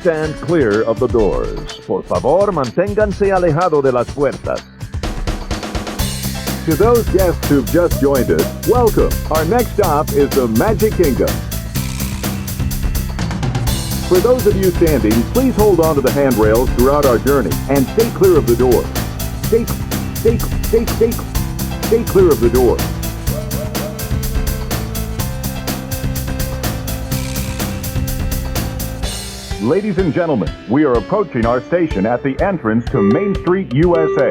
stand clear of the doors. Por favor, manténganse alejado de las puertas. To those guests who've just joined us, welcome. Our next stop is the Magic Kingdom. For those of you standing, please hold on to the handrails throughout our journey and stay clear of the doors. Stay clear of the doors. Ladies and gentlemen, we are approaching our station at the entrance to Main Street, USA.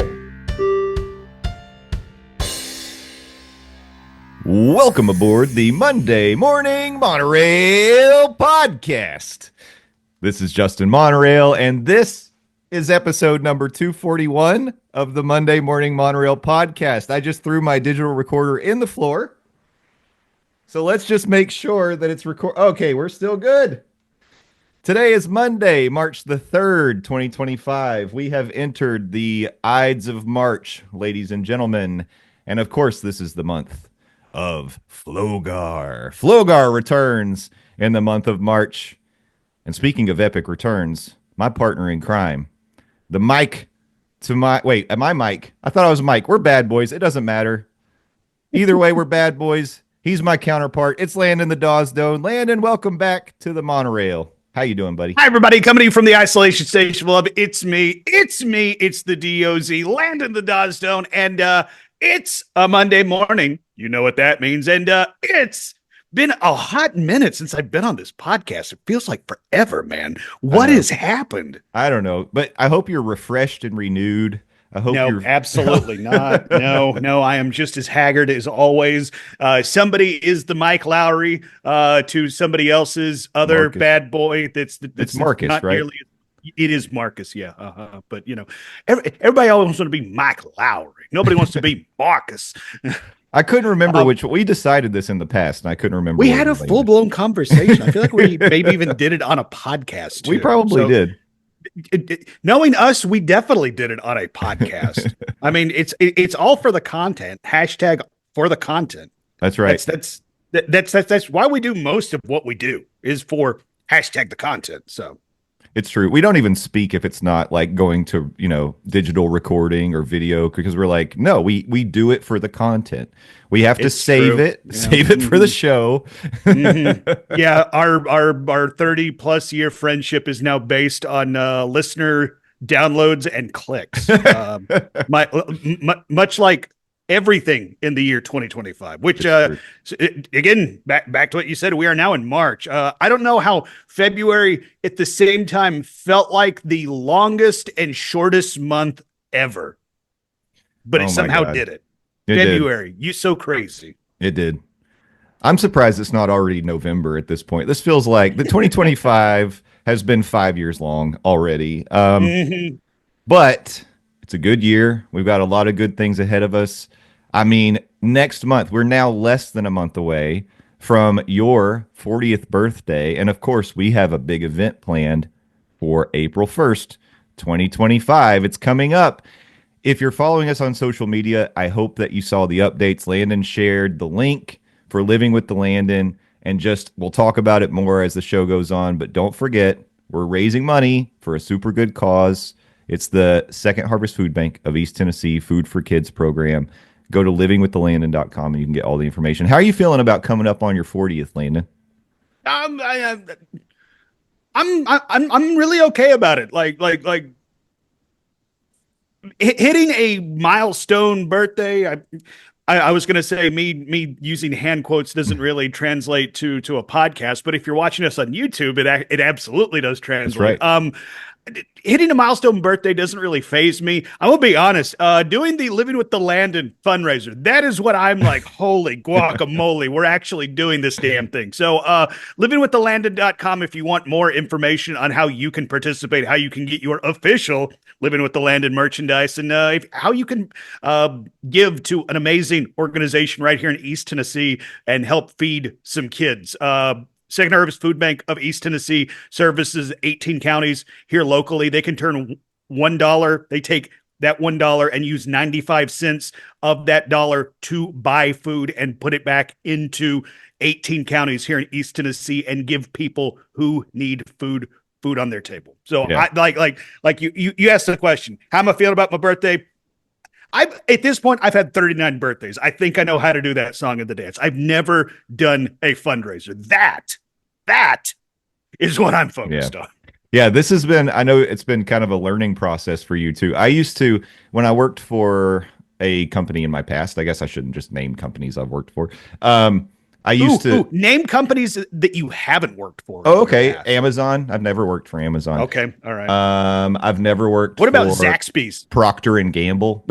Welcome aboard the Monday Morning Monorail Podcast. This is Justin Monorail, and this is episode number 241 of the Monday Morning Monorail Podcast. I just threw my digital recorder in the floor, so let's just make sure that it's Okay, we're still good. Today is Monday, March the 3rd, 2025. We have entered the Ides of March, ladies and gentlemen, and of course, this is the month of FLOGAR. FLOGAR returns in the month of March. And speaking of epic returns, my partner in crime, the Mike to my... Wait, am I Mike? I thought I was Mike. We're bad boys. It doesn't matter. Either way, we're bad boys. He's my counterpart. It's Landon the Doane. Landon, welcome back to the monorail. How you doing, buddy? Hi, everybody. Coming to you from the Isolation Station of Love. It's me. It's the DOZ, Landon the Doane, and it's a Monday morning. You know what that means. And it's been a hot minute since I've been on this podcast. It feels like forever, man. What has happened? I don't know, but I hope you're refreshed and renewed. I hope you're absolutely not. No, I am just as haggard as always. Somebody is the Mike Lowry to somebody else's other Marcus. Bad boy. That's Marcus, not right? Nearly, it is Marcus, yeah. But you know, everybody always wants to be Mike Lowry. Nobody wants to be Marcus. I couldn't remember which. We decided this in the past, and I couldn't remember. We had a full-blown conversation. I feel like we maybe even did it on a podcast. We probably did. Knowing us, we definitely did it on a podcast. I mean, it's all for the content. Hashtag for the content. That's right. That's why we do most of what we do is for hashtag the content. So. It's true. We don't even speak if it's not like going to, digital recording or video, because we're like, no, we do it for the content. We have to save it for the show. Mm-hmm. Yeah, our 30 plus year friendship is now based on listener downloads and clicks. Much like everything in the year 2025, which again, back to what you said, we are now in March. I don't know how February at the same time felt like the longest and shortest month ever, but it somehow did it. February, you so crazy. It did. I'm surprised it's not already November at this point. This feels like the 2025 has been 5 years long already. But it's a good year. We've got a lot of good things ahead of us. I mean, next month, we're now less than a month away from your 40th birthday. And of course, we have a big event planned for April 1st, 2025. It's coming up. If you're following us on social media, I hope that you saw the updates. Landon shared the link for Living with the Landon, and we'll talk about it more as the show goes on. But don't forget, we're raising money for a super good cause. It's the Second Harvest Food Bank of East Tennessee Food for Kids program. Go to livingwiththelandon.com and you can get all the information. How are you feeling about coming up on your 40th, Landon? I'm really okay about it. Like hitting a milestone birthday. I was going to say me using hand quotes doesn't really translate to a podcast, but if you're watching us on YouTube, it absolutely does translate. That's right. Hitting a milestone birthday doesn't really faze me. I will be honest. Doing the Living with the Landon fundraiser, that is what I'm like, holy guacamole, we're actually doing this damn thing. So livingwiththelandon.com if you want more information on how you can participate, how you can get your official Living with the Landon merchandise, and how you can give to an amazing organization right here in East Tennessee and help feed some kids. Second Harvest Food Bank of East Tennessee services 18 counties here locally. They can turn $1. They take that $1 and use 95 cents of that dollar to buy food and put it back into 18 counties here in East Tennessee and give people who need food food on their table. So Yeah. you asked the question, how am I feeling about my birthday? At this point, I've had 39 birthdays. I think I know how to do that song and the dance. I've never done a fundraiser. That is what I'm focused on. Yeah, this has been, I know it's been kind of a learning process for you too. I used to, when I worked for a company in my past, I guess I shouldn't just name companies I've worked for. I used to name companies that you haven't worked for. Oh, okay. Amazon. I've never worked for Amazon. Okay. All right. I've never worked What about for Zaxby's? Procter and Gamble.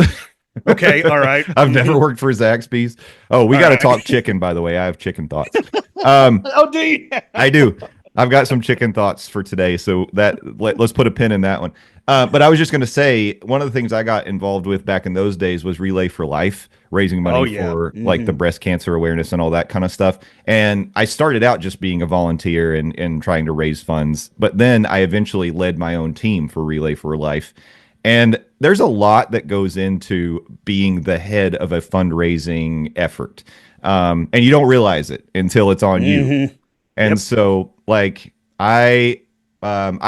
Okay. All right. I've never worked for Zaxby's. Oh, we got to talk chicken, by the way. I have chicken thoughts. Oh, do you? I do. I've got some chicken thoughts for today. So let's put a pin in that one. But I was just going to say, one of the things I got involved with back in those days was Relay for Life, raising money for like the breast cancer awareness and all that kind of stuff. And I started out just being a volunteer and trying to raise funds. But then I eventually led my own team for Relay for Life. And there's a lot that goes into being the head of a fundraising effort. And you don't realize it until it's on you. And so like I am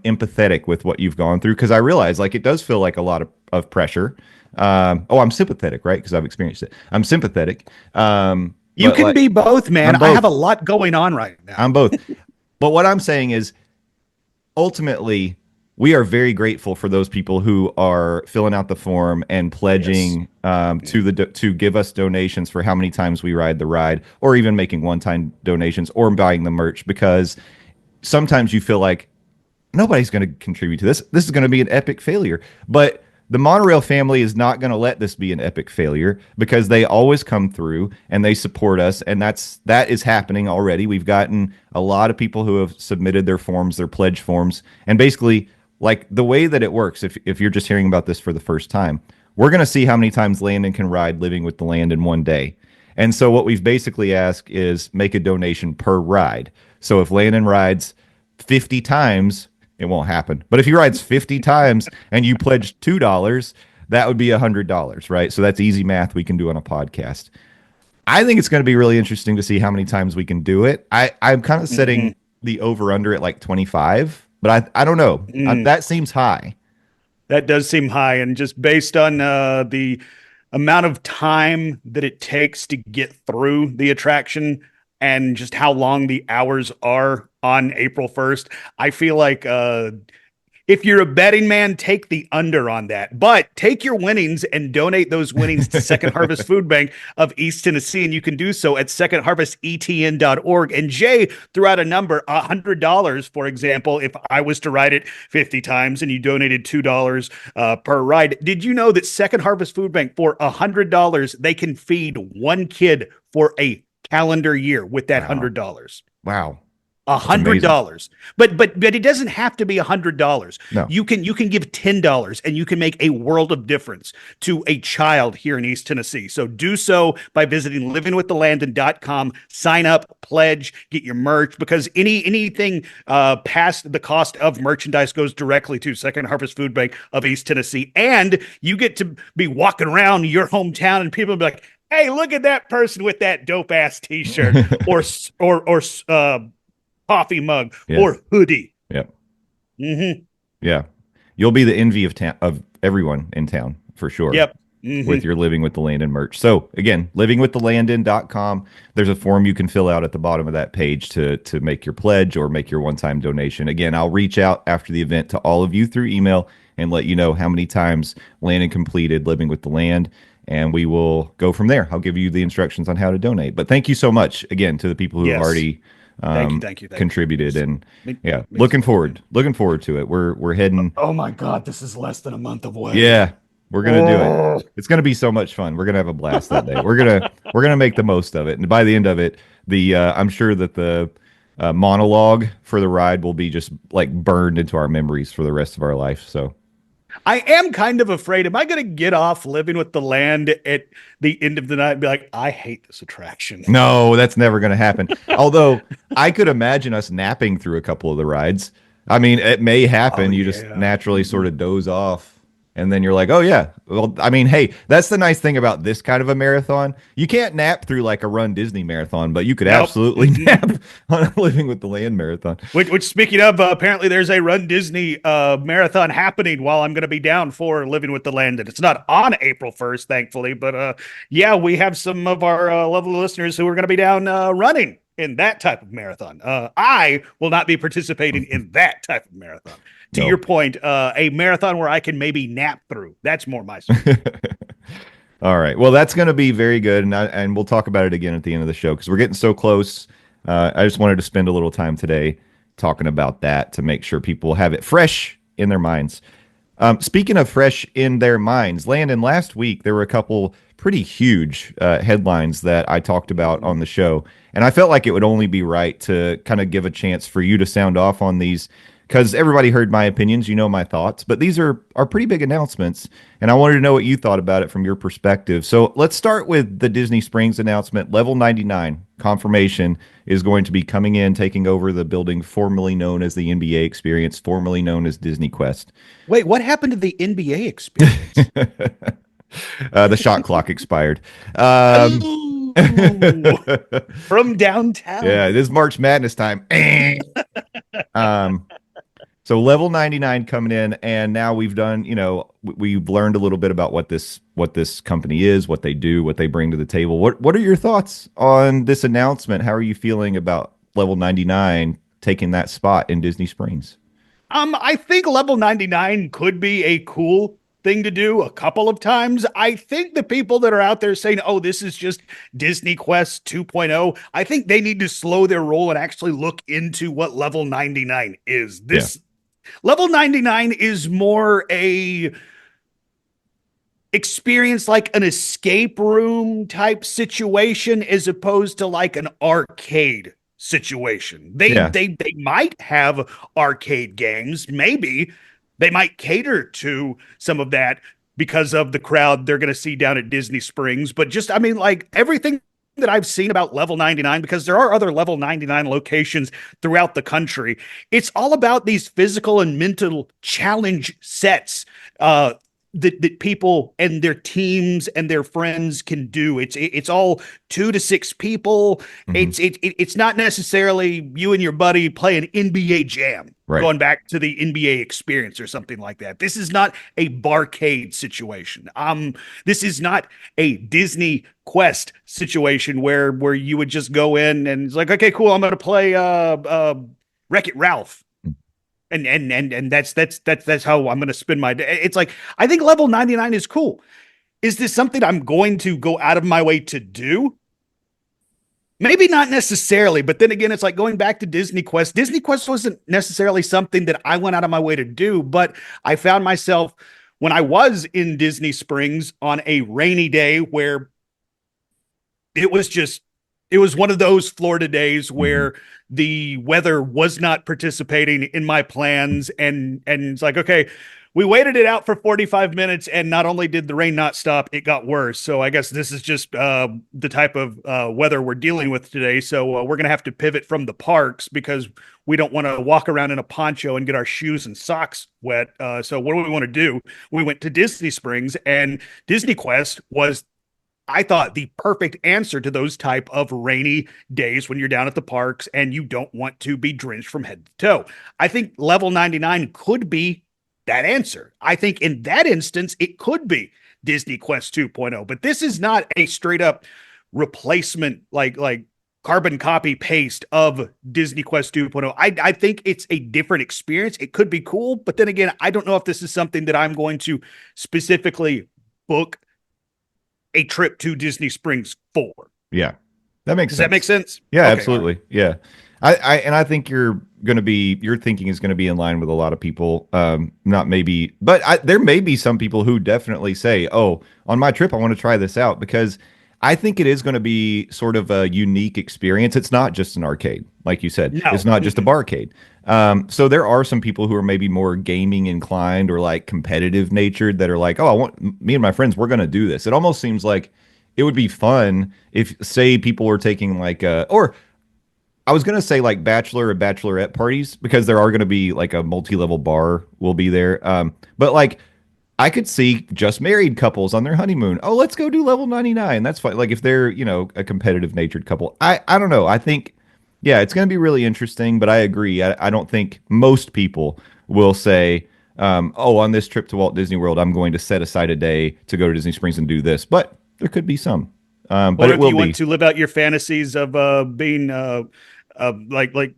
empathetic with what you've gone through, because I realize like it does feel like a lot of pressure. I'm sympathetic, right? Because I've experienced it. I'm sympathetic. You can be both, man. I have a lot going on right now. I'm both. But what I'm saying is, ultimately, we are very grateful for those people who are filling out the form and pledging to give us donations for how many times we ride the ride, or even making one-time donations or buying the merch, because sometimes you feel like nobody's going to contribute to this. This is going to be an epic failure. But the Monorail family is not going to let this be an epic failure, because they always come through and they support us. And that is happening already. We've gotten a lot of people who have submitted their forms, their pledge forms. And basically, like the way that it works, if you're just hearing about this for the first time, we're going to see how many times Landon can ride Living with the Land in one day. And so what we've basically asked is make a donation per ride. So if Landon rides 50 times, it won't happen. But if he rides 50 times and you pledge $2, that would be $100, right? So that's easy math we can do on a podcast. I think it's going to be really interesting to see how many times we can do it. I'm kind of setting the over-under at like 25, but I don't know. That seems high. That does seem high. And just based on the amount of time that it takes to get through the attraction and just how long the hours are on April 1st, I feel like if you're a betting man, take the under on that. But take your winnings and donate those winnings to Second Harvest Food Bank of East Tennessee, and you can do so at secondharvestetn.org. And Jay threw out a number, $100, for example, if I was to ride it 50 times and you donated $2 per ride. Did you know that Second Harvest Food Bank, for $100, they can feed one kid for a calendar year with that $100? Wow. $100, but it doesn't have to be $100. No. You can give $10 and you can make a world of difference to a child here in East Tennessee. So do so by visiting livingwiththelandon.com, sign up, pledge, get your merch, because anything past the cost of merchandise goes directly to Second Harvest Food Bank of East Tennessee. And you get to be walking around your hometown and people will be like, hey, look at that person with that dope ass t-shirt or coffee mug or hoodie. Yep. Yeah. You'll be the envy of everyone in town for sure. Yep. With your Living with the Landon merch. So again, livingwiththelandon.com. There's a form you can fill out at the bottom of that page to make your pledge or make your one-time donation. Again, I'll reach out after the event to all of you through email and let you know how many times Landon completed Living with the Land, and we will go from there. I'll give you the instructions on how to donate. But thank you so much again to the people who have already thank you. Contributed. And looking forward to it. We're heading. Oh my God, this is less than a month away. Yeah, we're gonna do it. It's gonna be so much fun. We're gonna have a blast that day. We're gonna make the most of it. And by the end of it, I'm sure that the monologue for the ride will be just like burned into our memories for the rest of our life. So I am kind of afraid. Am I going to get off Living with the Land at the end of the night and be like, I hate this attraction? No, that's never going to happen. Although I could imagine us napping through a couple of the rides. I mean, it may happen. You just naturally sort of doze off And then you're like, oh yeah. Well, I mean, hey, that's the nice thing about this kind of a marathon. You can't nap through like a Run Disney marathon, but you could Nope. absolutely nap on a Living with the Land marathon. Which speaking of, apparently there's a Run Disney marathon happening while I'm going to be down for Living with the Land. And it's not on April 1st, thankfully. But yeah, we have some of our lovely listeners who are going to be down running in that type of marathon. I will not be participating in that type of marathon. To your point, a marathon where I can maybe nap through. That's more my speed. All right. Well, that's going to be very good. And we'll talk about it again at the end of the show because we're getting so close. I just wanted to spend a little time today talking about that to make sure people have it fresh in their minds. Speaking of fresh in their minds, Landon, last week there were a couple pretty huge headlines that I talked about on the show. And I felt like it would only be right to kind of give a chance for you to sound off on these because everybody heard my opinions, you know my thoughts, but these are pretty big announcements, and I wanted to know what you thought about it from your perspective. So let's start with the Disney Springs announcement. Level 99 confirmation is going to be coming in, taking over the building formerly known as the NBA Experience, formerly known as Disney Quest. Wait, what happened to the NBA Experience? The shot clock expired. From downtown. Yeah, it is March Madness time. So level 99 coming in, and now we've done, we've learned a little bit about what this company is, what they do, what they bring to the table. What are your thoughts on this announcement? How are you feeling about level 99 taking that spot in Disney Springs? I think level 99 could be a cool thing to do a couple of times. I think the people that are out there saying, oh, this is just Disney Quest 2.0, I think they need to slow their roll and actually look into what level 99 is. Level 99 is more a experience like an escape room type situation as opposed to like an arcade situation. They might have arcade games, maybe. They might cater to some of that because of the crowd they're going to see down at Disney Springs. But just, I mean, like everything that I've seen about level 99, because there are other level 99 locations throughout the country, it's all about these physical and mental challenge sets that people and their teams and their friends can do. It's all 2 to 6 people. Mm-hmm. It's not necessarily you and your buddy playing NBA Jam, right, going back to the NBA Experience or something like that. This is not a barcade situation. This is not a Disney Quest situation where you would just go in and it's like, okay, cool, I'm going to play Wreck-It Ralph. And that's how I'm going to spend my day. It's like, I think level 99 is cool. Is this something I'm going to go out of my way to do? Maybe not necessarily, but then again, it's like going back to Disney Quest. Disney Quest wasn't necessarily something that I went out of my way to do, but I found myself when I was in Disney Springs on a rainy day where it was one of those Florida days where the weather was not participating in my plans. And it's like, okay, we waited it out for 45 minutes and not only did the rain not stop, it got worse. So I guess this is just the type of weather we're dealing with today. So we're going to have to pivot from the parks because we don't want to walk around in a poncho and get our shoes and socks wet. So what do we want to do? We went to Disney Springs, and Disney Quest was, I thought, the perfect answer to those type of rainy days when you're down at the parks and you don't want to be drenched from head to toe. I think level 99 could be that answer. I think in that instance, it could be Disney Quest 2.0, but this is not a straight up replacement, like carbon copy paste of Disney Quest 2.0. I think it's a different experience. It could be cool, but then again, I don't know if this is something that I'm going to specifically book a trip to Disney Springs for. Yeah, that makes sense. Does that make sense? Yeah, okay, absolutely. Right. Yeah. I think your thinking is going to be in line with a lot of people. Not maybe, but there may be some people who definitely say, oh, on my trip, I want to try this out, because I think it is going to be sort of a unique experience. It's not just an arcade, like you said. No. It's not just a barcade. So there are some people who are maybe more gaming inclined or like competitive natured that are like, oh, me and my friends, we're going to do this. It almost seems like it would be fun if, say, people were taking like or I was going to say like bachelor and bachelorette parties, because there are going to be like a multi-level bar will be there. But like I could see just married couples on their honeymoon. Oh, let's go do level 99. That's fine. Like if they're, a competitive natured couple. I don't know. I think, yeah, it's going to be really interesting, but I agree. I don't think most people will say, oh, on this trip to Walt Disney World, I'm going to set aside a day to go to Disney Springs and do this. But there could be some. But Or it if will you be. want to live out your fantasies of being like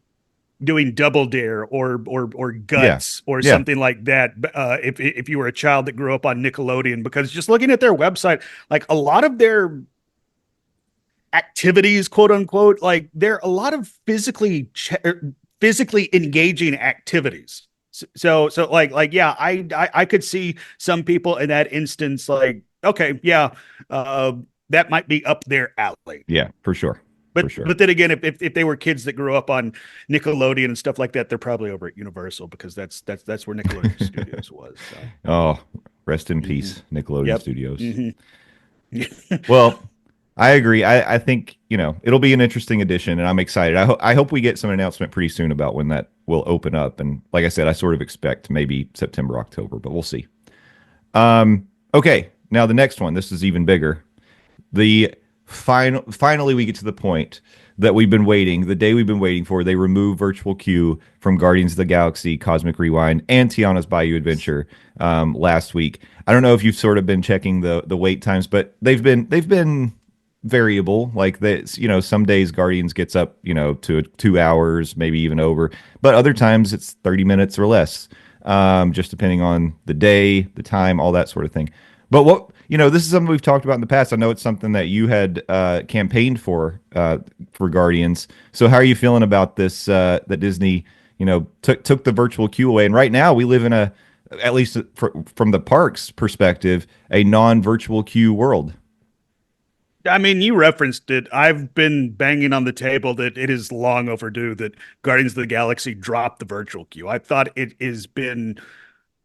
doing Double Dare or Yeah. Guts or Yeah. something like that. If you were a child that grew up on Nickelodeon, because just looking at their website, like a lot of their activities, quote unquote, like they're a lot of physically engaging activities. So like yeah, I could see some people in that instance like, okay, yeah, that might be up their alley. Yeah, for sure. For But sure. but then again, if they were kids that grew up on Nickelodeon and stuff like that, they're probably over at Universal, because that's where Nickelodeon Studios was. So. Oh, rest in peace, Nickelodeon Yep. Studios. Mm-hmm. Well, I agree. I think, it'll be an interesting addition, and I'm excited. I hope we get some announcement pretty soon about when that will open up. And like I said, I sort of expect maybe September, October, but we'll see. Okay, now the next one. This is even bigger. The finally we get to the point that we've been waiting, the day we've been waiting for. They remove virtual queue from Guardians of the Galaxy Cosmic Rewind and Tiana's Bayou Adventure last week. I don't know if you've sort of been checking the wait times, but they've been variable. Like that, some days Guardians gets up, to 2 hours, maybe even over, but other times it's 30 minutes or less, just depending on the day, the time, all that sort of thing. But this is something we've talked about in the past. I know it's something that you had campaigned for Guardians. So how are you feeling about this? That Disney, took the virtual queue away, and right now we live in at least from the parks perspective, a non-virtual queue world. I mean, you referenced it. I've been banging on the table that it is long overdue that Guardians of the Galaxy dropped the virtual queue. I thought it has been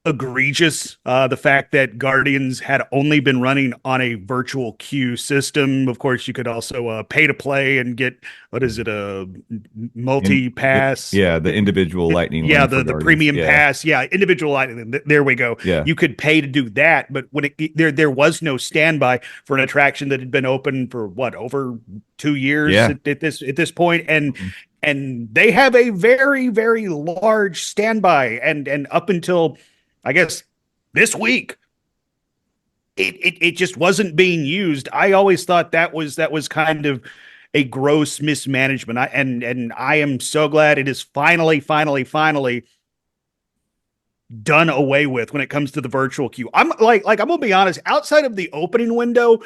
egregious. The fact that Guardians had only been running on a virtual queue system. Of course, you could also pay to play and get, what is it, a multi pass? The individual lightning. Yeah, lane for the Guardians. premium Yeah. pass. Yeah, individual lightning. There we go. Yeah. You could pay to do that, but when there was no standby for an attraction that had been open for what, over 2 years Yeah. at this point, and they have a very, very large standby, and up until, I guess, this week, it just wasn't being used. I always thought that was kind of a gross mismanagement. I am so glad it is finally done away with when it comes to the virtual queue. I'm like I'm gonna be honest, outside of the opening window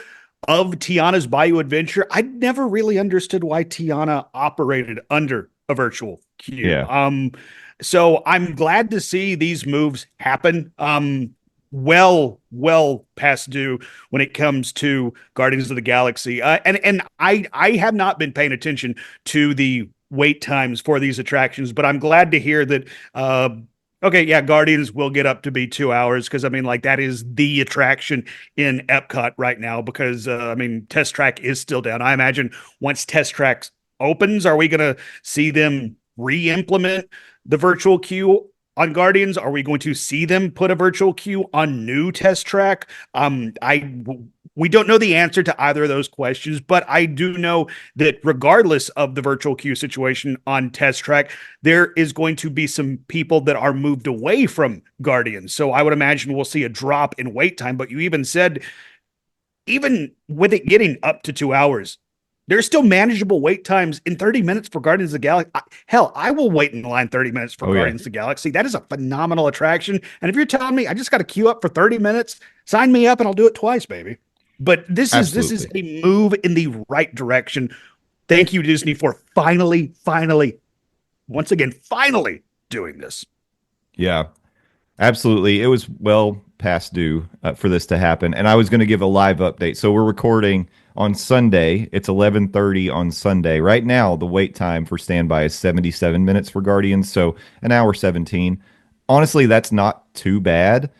of Tiana's Bayou Adventure, I never really understood why Tiana operated under a virtual queue. Yeah. So I'm glad to see these moves happen. Well past due when it comes to Guardians of the Galaxy. And I have not been paying attention to the wait times for these attractions, but I'm glad to hear that okay, yeah, Guardians will get up to be 2 hours, because I mean, like, that is the attraction in Epcot right now, because I mean, Test Track is still down. I imagine once Test Track opens, are we going to see them re-implement the virtual queue on Guardians? Are we going to see them put a virtual queue on new Test Track? We don't know the answer to either of those questions, but I do know that regardless of the virtual queue situation on Test Track, there is going to be some people that are moved away from Guardians. So I would imagine we'll see a drop in wait time. But you even said, even with it getting up to 2 hours, there's still manageable wait times in 30 minutes for Guardians of the Galaxy. Hell, I will wait in line 30 minutes for Guardians of the Galaxy. That is a phenomenal attraction. And if you're telling me I just got to queue up for 30 minutes, sign me up and I'll do it twice, baby. But this is a move in the right direction. Thank you, Disney, for finally, once again, finally doing this. Yeah, absolutely. It was well past due for this to happen. And I was going to give a live update. So we're recording on Sunday. It's 11:30 on Sunday. Right now, the wait time for standby is 77 minutes for Guardians. So an hour 17. Honestly, that's not too bad.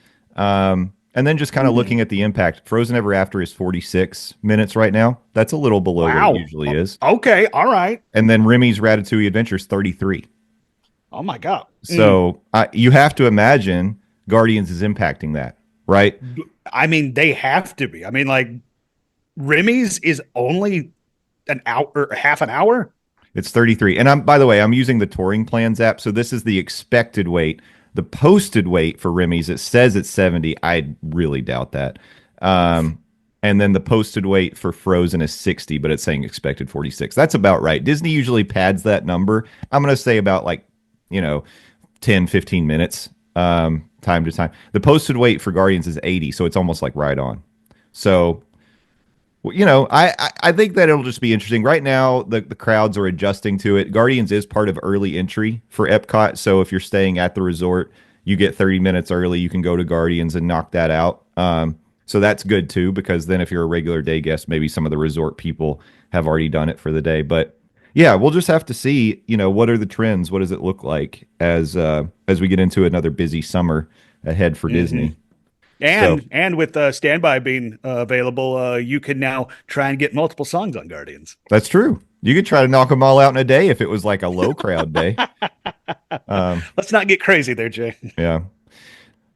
And then just kind of looking at the impact, Frozen Ever After is 46 minutes right now. That's a little below what it usually is. Okay, all right. And then Remy's Ratatouille Adventure is 33. Oh, my God. So you have to imagine Guardians is impacting that, right? I mean, they have to be. I mean, like Remy's is only an hour or half an hour. It's 33. And by the way, I'm using the Touring Plans app. So this is the expected weight. The posted weight for Remy's, it says it's 70. I really doubt that. And then the posted weight for Frozen is 60, but it's saying expected 46. That's about right. Disney usually pads that number. I'm going to say about 10, 15 minutes time to time. The posted weight for Guardians is 80, so it's almost like right on. So, I think that it'll just be interesting. Right now, the crowds are adjusting to it. Guardians is part of early entry for Epcot, so if you're staying at the resort, you get 30 minutes early. You can go to Guardians and knock that out. So that's good too, because then if you're a regular day guest, maybe some of the resort people have already done it for the day. But yeah, we'll just have to see, what are the trends? What does it look like as we get into another busy summer ahead for Disney? And with standby being available, you can now try and get multiple songs on Guardians. That's true. You could try to knock them all out in a day if it was like a low crowd day. Let's not get crazy there, Jay. Yeah.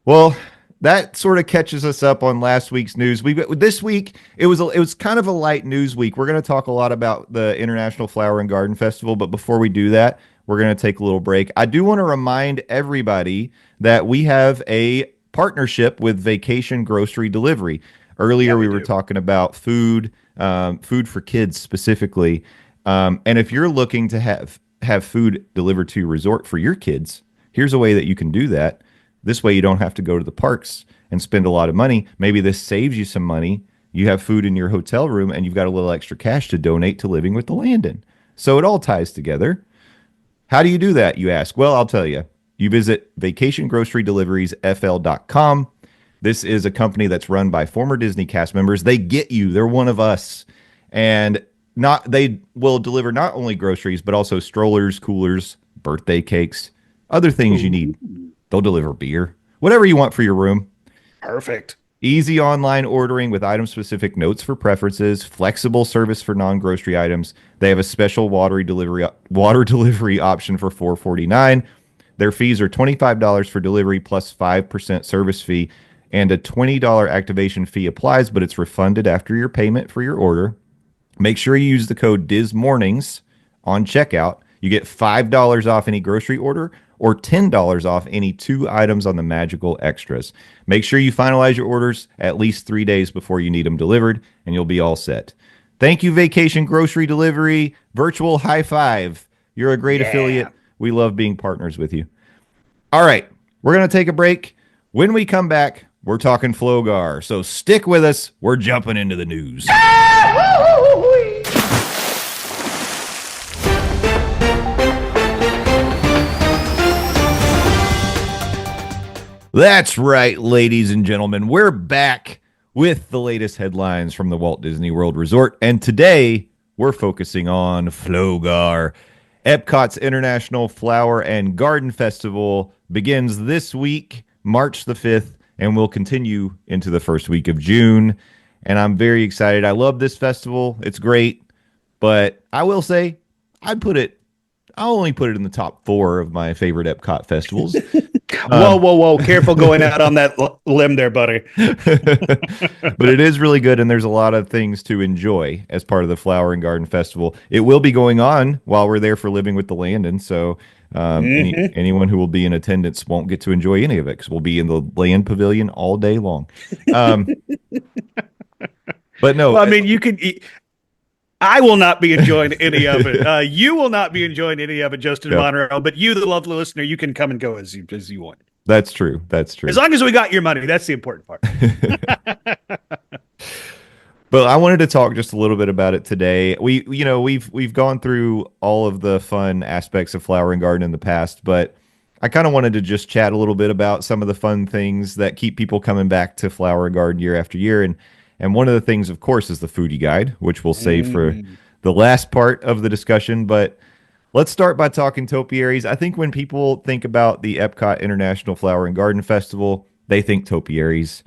Well, that sort of catches us up on last week's news. This week it was kind of a light news week. We're going to talk a lot about the International Flower and Garden Festival, but before we do that, we're going to take a little break. I do want to remind everybody that we have a partnership with Vacation Grocery Delivery. Earlier we were talking about food for kids specifically, and if you're looking to have food delivered to your resort for your kids, here's a way that you can do that. This way you don't have to go to the parks and spend a lot of money. Maybe this saves you some money. You have food in your hotel room and you've got a little extra cash to donate to Living with the Landon. So it all ties together. How do you do that, you ask? Well, I'll tell you. You visit vacationgrocerydeliveries.fl.com. This is a company that's run by former Disney cast members. They get you. They're one of us. And they will deliver not only groceries, but also strollers, coolers, birthday cakes, other things you need. They'll deliver beer, whatever you want for your room. Perfect. Easy online ordering with item-specific notes for preferences, flexible service for non-grocery items. They have a special water delivery option for $4.49. Their fees are $25 for delivery plus 5% service fee, and a $20 activation fee applies, but it's refunded after your payment for your order. Make sure you use the code DISMornings on checkout. You get $5 off any grocery order or $10 off any 2 items on the Magical Extras. Make sure you finalize your orders at least 3 days before you need them delivered, and you'll be all set. Thank you, Vacation Grocery Delivery. Virtual high five. You're a great affiliate. We love being partners with you. All right, we're going to take a break. When we come back, we're talking FLOGAR. So stick with us. We're jumping into the news. That's right, ladies and gentlemen. We're back with the latest headlines from the Walt Disney World Resort. And today, we're focusing on FLOGAR. Epcot's International Flower and Garden Festival begins this week, March the 5th, and will continue into the first week of June. And I'm very excited. I love this festival. It's great. But I will say, I'll only put it in the top 4 of my favorite Epcot festivals. Whoa. Careful going out on that limb there, buddy. But it is really good, and there's a lot of things to enjoy as part of the Flower and Garden Festival. It will be going on while we're there for Living with the Landon, so anyone who will be in attendance won't get to enjoy any of it because we'll be in the Land Pavilion all day long. But no. Well, I mean, you could... I will not be enjoying any of it. You will not be enjoying any of it, Justin Monorail. But you, the lovely listener, you can come and go as you want. That's true. That's true. As long as we got your money, that's the important part. But I wanted to talk just a little bit about it today. We've gone through all of the fun aspects of Flower and Garden in the past, but I kind of wanted to just chat a little bit about some of the fun things that keep people coming back to Flower and Garden year after year. And one of the things, of course, is the foodie guide, which we'll save for the last part of the discussion. But let's start by talking topiaries. I think when people think about the Epcot International Flower and Garden Festival, they think topiaries.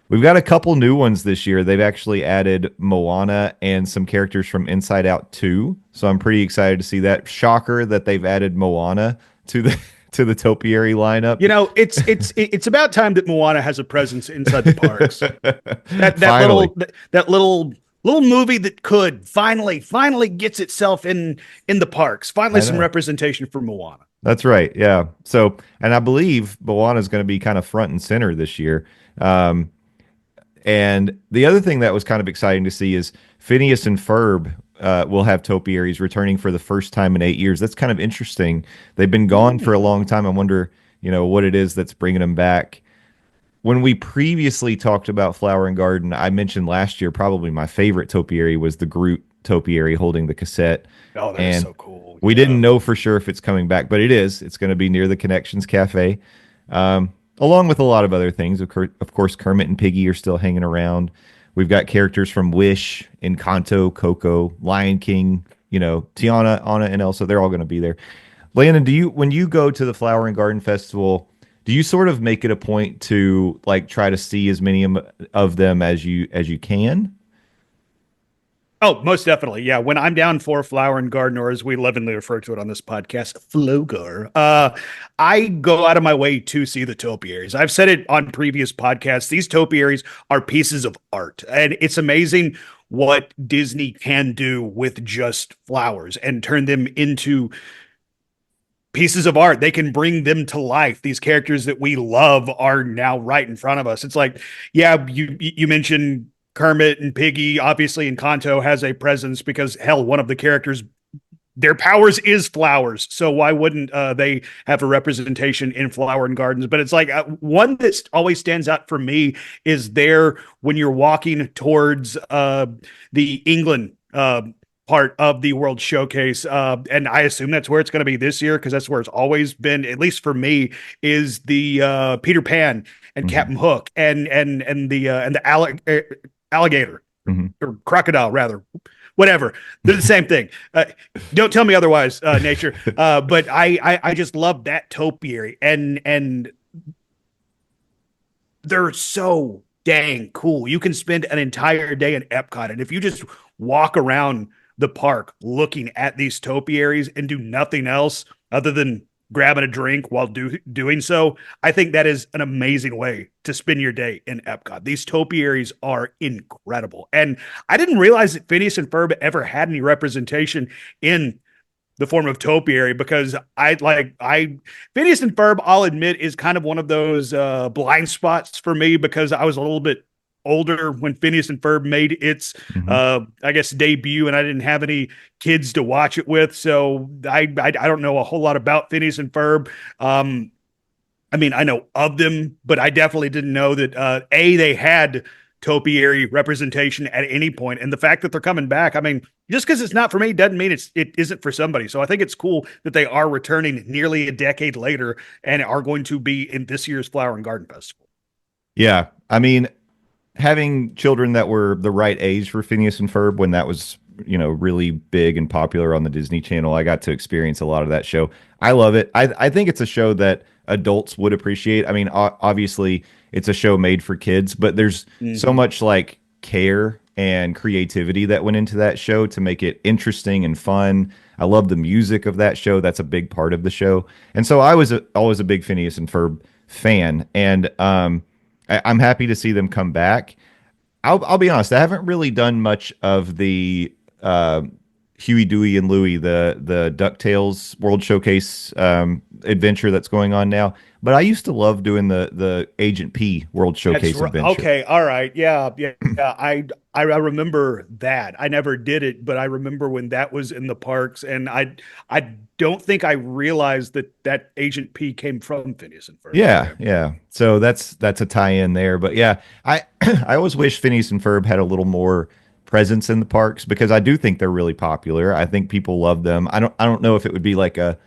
We've got a couple new ones this year. They've actually added Moana and some characters from Inside Out 2. So I'm pretty excited to see that. Shocker that they've added Moana to to the topiary lineup. You know, it's about time that Moana has a presence inside the parks. That Finally. little movie that could finally gets itself in the parks. Finally, I some know. representation for Moana. That's right. Yeah. So, and I believe Moana is going to be kind of front and center this year. And the other thing that was kind of exciting to see is Phineas and Ferb will have topiaries returning for the first time in 8 years. That's kind of interesting. They've been gone for a long time. I wonder, what it is that's bringing them back. When we previously talked about Flower and Garden, I mentioned last year probably my favorite topiary was the Groot topiary holding the cassette. Oh, that is And so cool. we didn't know for sure if it's coming back, but it is. It's going to be near the Connections Cafe, along with a lot of other things. Of course, Kermit and Piggy are still hanging around. We've got characters from Wish, Encanto, Coco, Lion King, Tiana, Anna, and Elsa. They're all going to be there. Landon, when you go to the Flower and Garden Festival, do you sort of make it a point to like try to see as many of them as you can? Oh, most definitely. Yeah. When I'm down for Flower and Garden, or as we lovingly refer to it on this podcast, FLOGAR, I go out of my way to see the topiaries. I've said it on previous podcasts. These topiaries are pieces of art, and it's amazing what Disney can do with just flowers and turn them into pieces of art. They can bring them to life. These characters that we love are now right in front of us. It's like, yeah, you mentioned Kermit and Piggy. Obviously, Encanto has a presence because, hell, one of the characters, their powers is flowers. So why wouldn't they have a representation in Flower and Gardens? But it's like one that always stands out for me is there when you're walking towards the England part of the World Showcase. And I assume that's where it's going to be this year because that's where it's always been, at least for me, is the Peter Pan and Captain Hook and the alligator or crocodile, rather. Whatever. They're the same thing. Don't tell me otherwise, nature. But I just love that topiary. And they're so dang cool. You can spend an entire day in Epcot. And if you just walk around the park looking at these topiaries and do nothing else other than grabbing a drink while doing so, I think that is an amazing way to spend your day in Epcot. These topiaries are incredible. And I didn't realize that Phineas and Ferb ever had any representation in the form of topiary because Phineas and Ferb, I'll admit, is kind of one of those blind spots for me because I was a little bit older when Phineas and Ferb made its, I guess, debut, and I didn't have any kids to watch it with, so I don't know a whole lot about Phineas and Ferb. I mean, I know of them, but I definitely didn't know that they had topiary representation at any point, and the fact that they're coming back, I mean, just because it's not for me doesn't mean it isn't for somebody. So I think it's cool that they are returning nearly a decade later and are going to be in this year's Flower and Garden Festival. Yeah, I mean, having children that were the right age for Phineas and Ferb when that was, really big and popular on the Disney Channel, I got to experience a lot of that show. I love it. I think it's a show that adults would appreciate. I mean, obviously it's a show made for kids, but there's so much like care and creativity that went into that show to make it interesting and fun. I love the music of that show. That's a big part of the show. And so I was always a big Phineas and Ferb fan. And, I'm happy to see them come back. I'll be honest, I haven't really done much of the Huey, Dewey, and Louie, the DuckTales World Showcase adventure that's going on now. But I used to love doing the Agent P World Showcase adventure. Okay, all right, yeah. I remember that. I never did it, but I remember when that was in the parks, and I don't think I realized that Agent P came from Phineas and Ferb. Yeah. So that's a tie-in there. But yeah, I I always wish Phineas and Ferb had a little more presence in the parks because I do think they're really popular. I think people love them. I don't know if it would be like a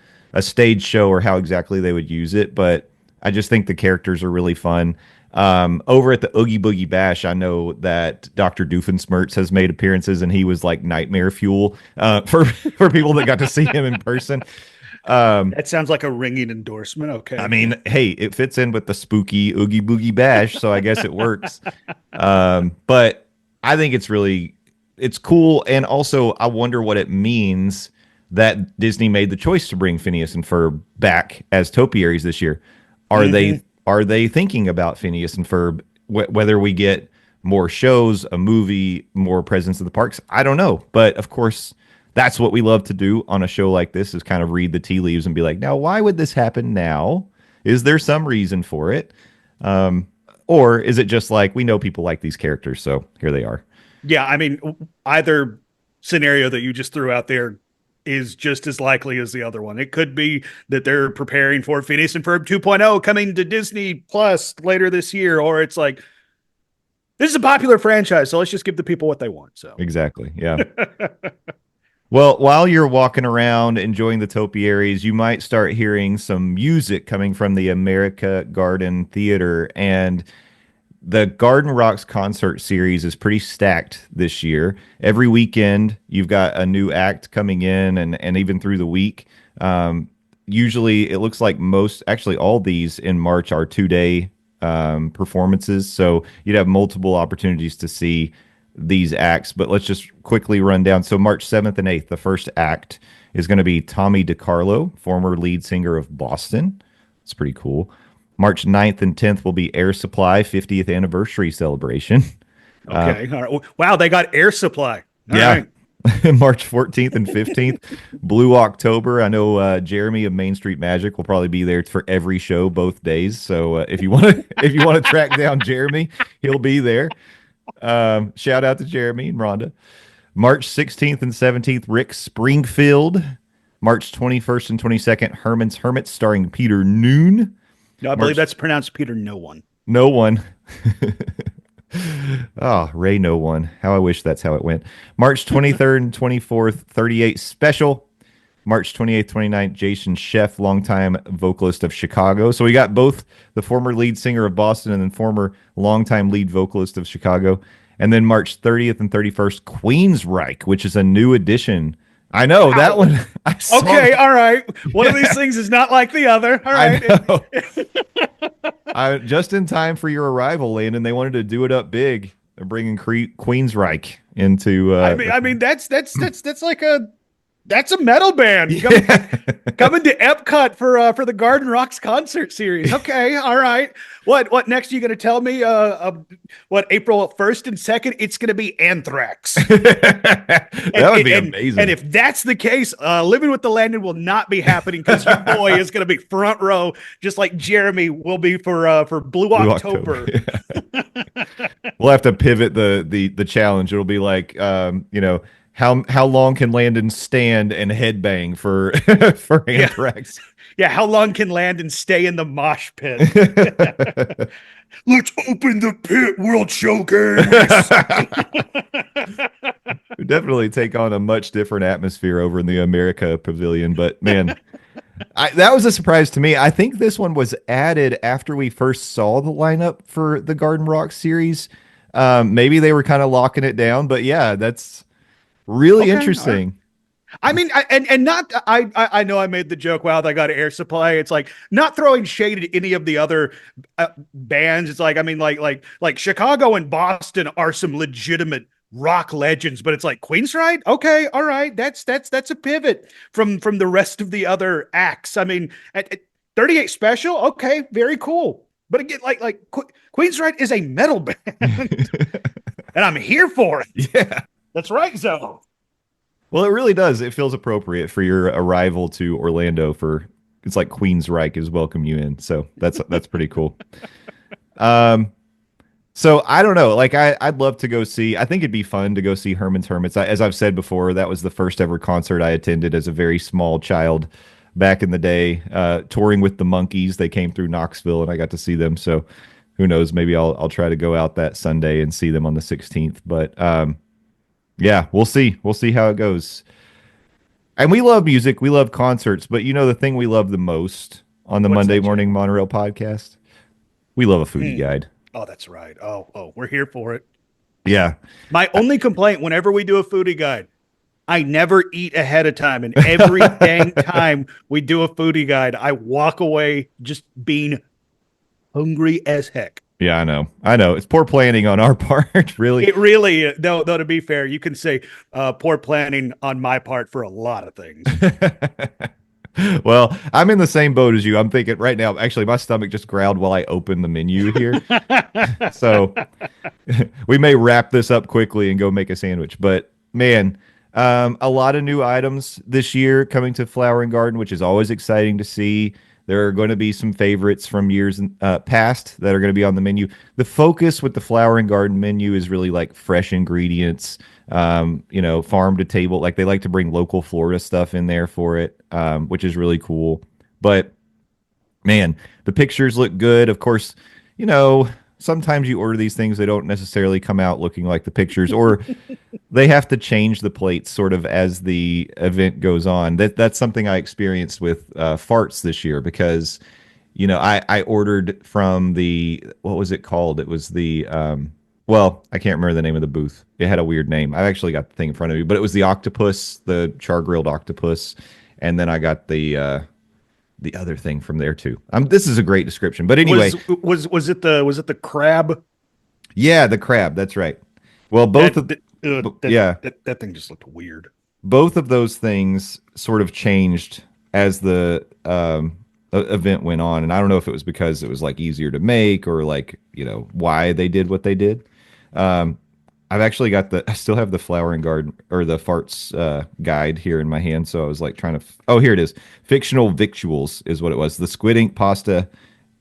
stage show or how exactly they would use it, but I just think the characters are really fun. Over at the Oogie Boogie Bash, I know that Dr. Doofenshmirtz has made appearances, and he was like nightmare fuel for people that got to see him in person. That sounds like a ringing endorsement. Okay. I mean, hey, it fits in with the spooky Oogie Boogie Bash, so I guess it works. But I think it's cool, and also I wonder what it means that Disney made the choice to bring Phineas and Ferb back as topiaries this year. Are they thinking about Phineas and Ferb, whether we get more shows, a movie, more presence in the parks? I don't know. But of course, that's what we love to do on a show like this, is kind of read the tea leaves and be like, now, why would this happen now? Is there some reason for it? Or is it just like, we know people like these characters, so here they are? Yeah, I mean, either scenario that you just threw out there is just as likely as the other one. It could be that they're preparing for Phineas and Ferb 2.0 coming to Disney Plus later this year, or it's like, this is a popular franchise, so let's just give the people what they want. So exactly, yeah. Well, while you're walking around enjoying the topiaries, you might start hearing some music coming from the America Garden Theater. And the Garden Rocks concert series is pretty stacked this year. Every weekend, you've got a new act coming in, and even through the week. Usually, it looks like actually all these in March are 2-day performances. So you'd have multiple opportunities to see these acts, but let's just quickly run down. So March 7th and 8th, the first act is going to be Tommy DiCarlo, former lead singer of Boston. It's pretty cool. March 9th and 10th will be Air Supply 50th anniversary celebration. Okay. All right. Wow, they got Air Supply. All yeah. right. March 14th and 15th, Blue October. I know Jeremy of Main Street Magic will probably be there for every show both days. So if you want to track down Jeremy, he'll be there. Shout out to Jeremy and Rhonda. March 16th and 17th, Rick Springfield. March 21st and 22nd, Herman's Hermits, starring Peter Noon. No, I believe that's pronounced Peter No One. No One. Oh, Ray No One. How I wish that's how it went. March 23rd and 24th, 38 Special. March 28th, 29th, Jason Sheff, longtime vocalist of Chicago. So we got both the former lead singer of Boston and then former longtime lead vocalist of Chicago. And then March 30th and 31st, Queensryche, which is a new addition. I know that one. Okay, all right. One of these things is not like the other. All right. Just in time for your arrival, Landon, they wanted to do it up big. They're bringing Queensryche into. I mean, that's like that's a metal band coming to EPCOT for the Garden Rocks concert series. Okay, all right. What next? Are you going to tell me? What, April 1st and 2nd? It's going to be Anthrax. That would be amazing. And if that's the case, Living with the Landon will not be happening, because your boy is going to be front row, just like Jeremy will be for Blue October. Yeah. We'll have to pivot the challenge. It'll be like How long can Landon stand and headbang for Anthrax? Yeah, how long can Landon stay in the mosh pit? Let's open the pit, World Showcase. We definitely take on a much different atmosphere over in the America Pavilion. But man, that was a surprise to me. I think this one was added after we first saw the lineup for the Garden Rock series. Maybe they were kind of locking it down, but yeah, that's really interesting. I mean, I know I made the joke, wow, they got Air Supply. It's like, not throwing shade at any of the other bands. It's like, I mean, like Chicago and Boston are some legitimate rock legends, but it's like Queensryche. Okay, all right, that's a pivot from the rest of the other acts. I mean, at 38 Special, okay, very cool. But again, like Queensryche is a metal band, and I'm here for it. Yeah. That's right, Zoe. Well, it really does. It feels appropriate for your arrival to Orlando. It's like Queensryche is welcome you in. So that's pretty cool. So I don't know. Like I'd love to go see. I think it'd be fun to go see Herman's Hermits. As I've said before, that was the first ever concert I attended as a very small child back in the day. Touring with the Monkees, they came through Knoxville, and I got to see them. So who knows? Maybe I'll try to go out that Sunday and see them on the 16th. But yeah, we'll see. We'll see how it goes. And we love music. We love concerts. But the thing we love the most on the Monday Morning Monorail podcast? We love a foodie guide. Oh, that's right. Oh, we're here for it. Yeah. My only complaint whenever we do a foodie guide, I never eat ahead of time. And every dang time we do a foodie guide, I walk away just being hungry as heck. Yeah, I know. I know. It's poor planning on our part, really. It really, though, to be fair, you can say poor planning on my part for a lot of things. Well, I'm in the same boat as you. I'm thinking right now, actually, my stomach just growled while I opened the menu here. So we may wrap this up quickly and go make a sandwich. But man, a lot of new items this year coming to Flower and Garden, which is always exciting to see. There are going to be some favorites from years past that are going to be on the menu. The focus with the Flower and Garden menu is really like fresh ingredients, farm to table. Like they like to bring local Florida stuff in there for it, which is really cool. But man, the pictures look good. Of course, sometimes you order these things, they don't necessarily come out looking like the pictures, or they have to change the plates sort of as the event goes on. That's something I experienced with farts this year because, I ordered from what was it called? It was I can't remember the name of the booth. It had a weird name. I've actually got the thing in front of me, but it was the octopus, the char grilled octopus, and then I got the other thing from there too. This is a great description, but anyway, was it the crab? Yeah, the crab. That's right. Well, that thing just looked weird. Both of those things sort of changed as the event went on, and I don't know if it was because it was like easier to make or like why they did what they did. I've actually I still have the Flower and Garden or the farts guide here in my hand. So I was like trying to, oh, here it is. Fictional victuals is what it was. The squid ink pasta,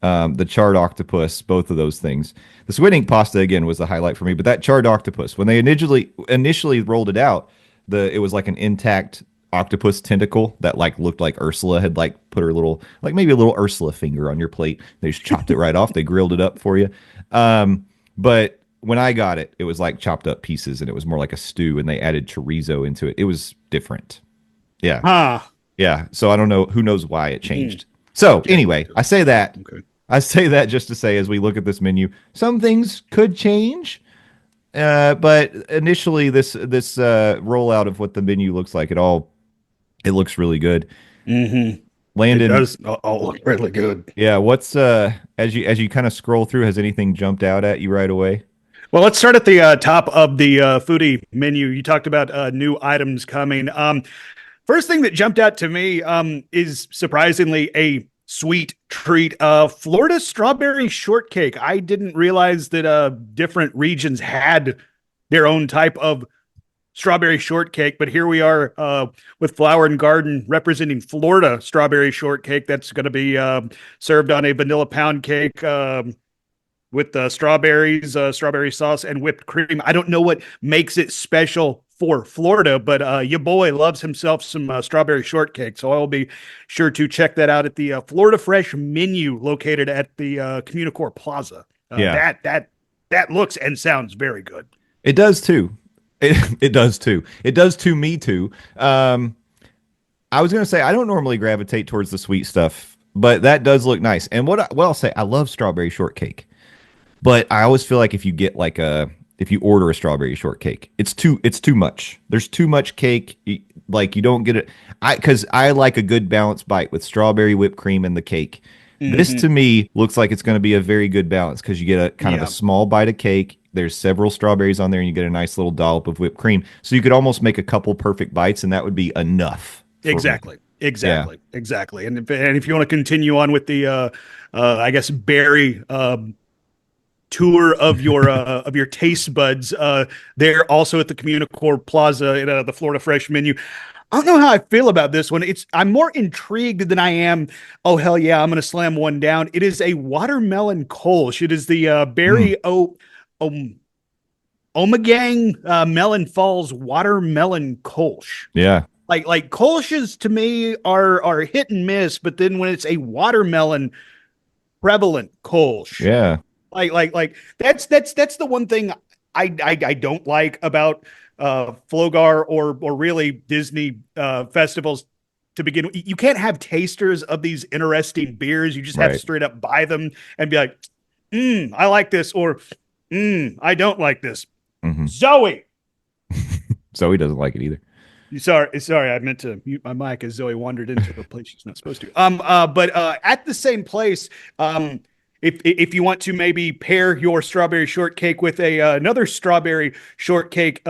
the charred octopus, both of those things. The squid ink pasta, again, was the highlight for me. But that charred octopus, when they initially rolled it out, it was like an intact octopus tentacle that like looked like Ursula had like put her little, like maybe a little Ursula finger on your plate. They just chopped it right off. They grilled it up for you. But when I got it, it was like chopped up pieces and it was more like a stew and they added chorizo into it. It was different. Yeah. Yeah. So I don't know. Who knows why it changed. So anyway, I say that. Okay. I say that just to say, as we look at this menu, some things could change. But initially, this rollout of what the menu looks like, it looks really good. Mm-hmm. Landon, it does all look really good. Yeah. What's as you kind of scroll through, has anything jumped out at you right away? Well, let's start at the top of the foodie menu. You talked about new items coming. First thing that jumped out to me is surprisingly a sweet treat. Florida strawberry shortcake. I didn't realize that different regions had their own type of strawberry shortcake, but here we are with Flower and Garden representing Florida strawberry shortcake. That's going to be served on a vanilla pound cake with strawberries, strawberry sauce, and whipped cream. I don't know what makes it special for Florida, but your boy loves himself some strawberry shortcake. So I'll be sure to check that out at the Florida Fresh menu located at the Communicore Plaza. That looks and sounds very good. It does too. It does too. It does to me too. I was going to say, I don't normally gravitate towards the sweet stuff, but that does look nice. And what I'll say, I love strawberry shortcake. But I always feel like if you get if you order a strawberry shortcake, it's too much. There's too much cake. You don't get it. Because I like a good balanced bite with strawberry, whipped cream, and the cake. Mm-hmm. This to me looks like it's going to be a very good balance because you get a kind of a small bite of cake. There's several strawberries on there, and you get a nice little dollop of whipped cream. So you could almost make a couple perfect bites, and that would be enough. Exactly. And if you want to continue on with the, I guess, berry tour of your taste buds, they're also at the Communicore Plaza at the Florida Fresh menu. I don't know how I feel about this one. I'm more intrigued than I am. Oh hell yeah, I'm gonna slam one down. It is a watermelon kolsch. It is the berry Omegang Melon Falls watermelon kolsch. Yeah. Like kolsches to me are hit and miss, but then when it's a watermelon prevalent kolsch. Yeah. Like that's the one thing I don't like about FLOGAR or really Disney festivals to begin with. You can't have tasters of these interesting beers. You just have to straight up buy them and be like, I like this, or I don't like this. Mm-hmm. Zoe doesn't like it either. Sorry, I meant to mute my mic as Zoe wandered into a place she's not supposed to. But at the same place, if you want to maybe pair your strawberry shortcake with another strawberry shortcake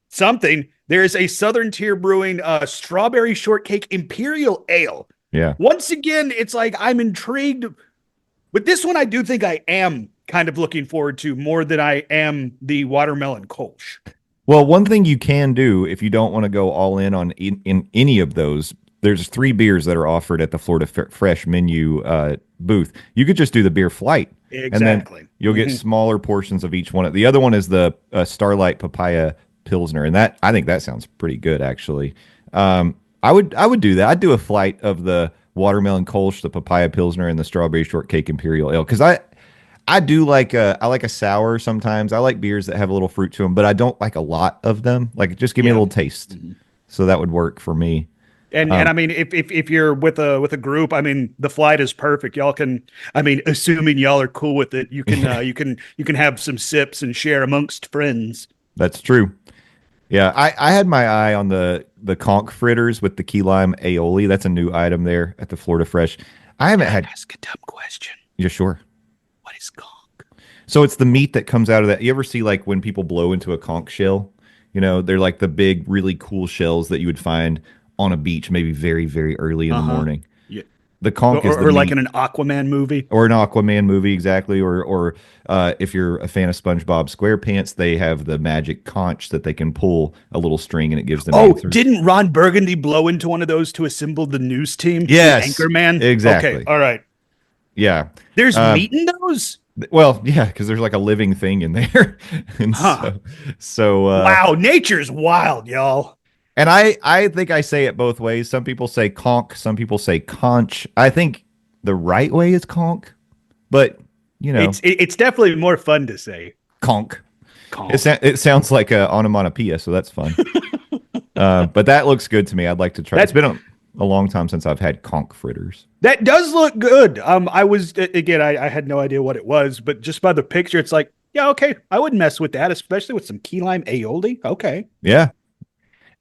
something, there's a Southern Tier Brewing strawberry shortcake imperial ale. Yeah. Once again, it's like I'm intrigued. But this one I do think I am kind of looking forward to more than I am the watermelon Kolsch. Well, one thing you can do if you don't want to go all in on in any of those, there's 3 beers that are offered at the Florida Fresh menu booth. You could just do the beer flight. Exactly. And then you'll get smaller portions of each one. The other one is the Starlight Papaya Pilsner, and that I think that sounds pretty good actually. I would do that. I'd do a flight of the watermelon Kolsch, the Papaya Pilsner, and the Strawberry Shortcake Imperial Ale because I do like I like a sour sometimes. I like beers that have a little fruit to them, but I don't like a lot of them. Like just give me a little taste. So that would work for me. And I mean, if you're with a group, I mean, the flight is perfect. Y'all can, I mean, assuming y'all are cool with it, you can you can have some sips and share amongst friends. That's true. Yeah, I had my eye on the conch fritters with the key lime aioli. That's a new item there at the Florida Fresh. I haven't had. Ask a dumb question. You're sure? What is conch? So it's the meat that comes out of that. You ever see like when people blow into a conch shell? You know, they're like the big, really cool shells that you would find on a beach, maybe very, very early in the morning. Yeah. The conch is the or like meat. in an Aquaman movie. Or an Aquaman movie, exactly. Or if you're a fan of SpongeBob SquarePants, they have the magic conch that they can pull a little string and it gives them answers. Didn't Ron Burgundy blow into one of those to assemble the news team? Yes. Anchorman? Exactly. Okay, all right. Yeah. There's meat in those? Well, yeah, because there's like a living thing in there. And so wow, nature's wild, y'all. And I think I say it both ways. Some people say conch, some people say conch. I think the right way is conch, but you know, it's definitely more fun to say conch. Conch. It sounds like a onomatopoeia, so that's fun. But that looks good to me. I'd like to try. It's been a long time since I've had conch fritters. That does look good. I was again, I had no idea what it was, but just by the picture, it's like, yeah, okay, I wouldn't mess with that, especially with some key lime aioli. Okay, yeah.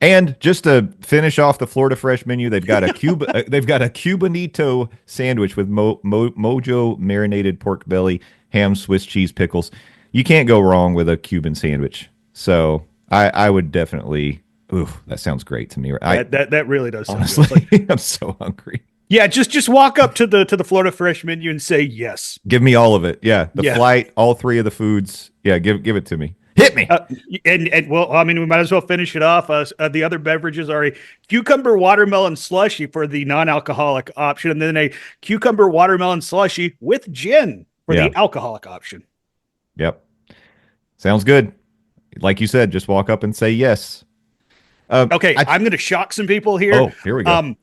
And just to finish off the Florida Fresh menu, they've got a Cubanito sandwich with Mojo marinated pork belly, ham, Swiss cheese, pickles. You can't go wrong with a Cuban sandwich. So I would definitely. Ooh, that sounds great to me. That really does. Honestly, I'm so hungry. Yeah, just walk up to the Florida Fresh menu and say yes. Give me all of it. Yeah, the flight, all 3 of the foods. Yeah, give it to me. Hit me. And well, I mean, we might as well finish it off. The other beverages are a cucumber watermelon slushy for the non-alcoholic option, and then a cucumber watermelon slushy with gin for the alcoholic option. Yep. Sounds good. Like you said, just walk up and say yes. Okay, I'm going to shock some people here. Oh, here we go.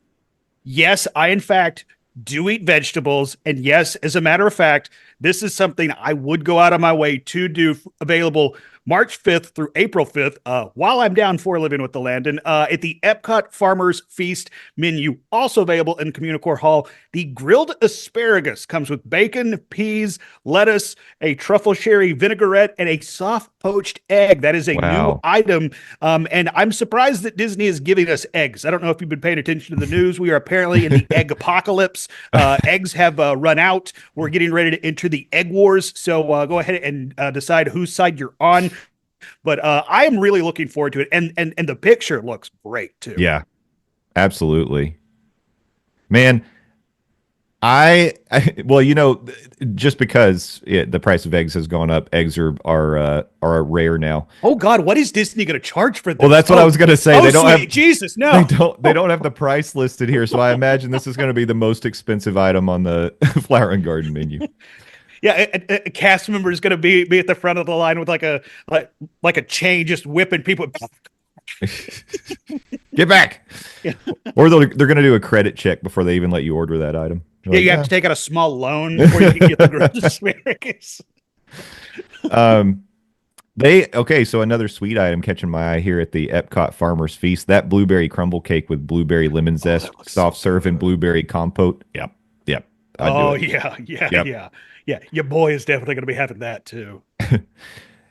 Yes, I in fact do eat vegetables, and yes, as a matter of fact, this is something I would go out of my way to do, available March 5th through April 5th, while I'm down for Living with the Landon, at the EPCOT Farmers Feast menu, also available in Communicore Hall. The grilled asparagus comes with bacon, peas, lettuce, a truffle sherry vinaigrette, and a soft poached egg. That is a new item, and I'm surprised that Disney is giving us eggs. I don't know if you've been paying attention to the news. We are apparently in the egg apocalypse. Eggs have run out. We're getting ready to enter the egg wars, so go ahead and decide whose side you're on. But I am really looking forward to it, and the picture looks great too. Yeah, absolutely, man. I well, you know, just because the price of eggs has gone up, eggs are rare now. Oh God, what is Disney going to charge for this? Well, that's what I was going to say. They don't have Jesus, no. They don't have the price listed here, so I imagine this is going to be the most expensive item on the Flower and Garden menu. Yeah, a cast member is going to be at the front of the line with like a chain, just whipping people. Get back! Yeah. Or they're going to do a credit check before they even let you order that item. Yeah, you have to take out a small loan before you can get the grilled asparagus. So another sweet item catching my eye here at the Epcot Farmers Feast. That blueberry crumble cake with blueberry lemon zest, soft serve, and blueberry compote. Yep. Yeah. Your boy is definitely going to be having that too.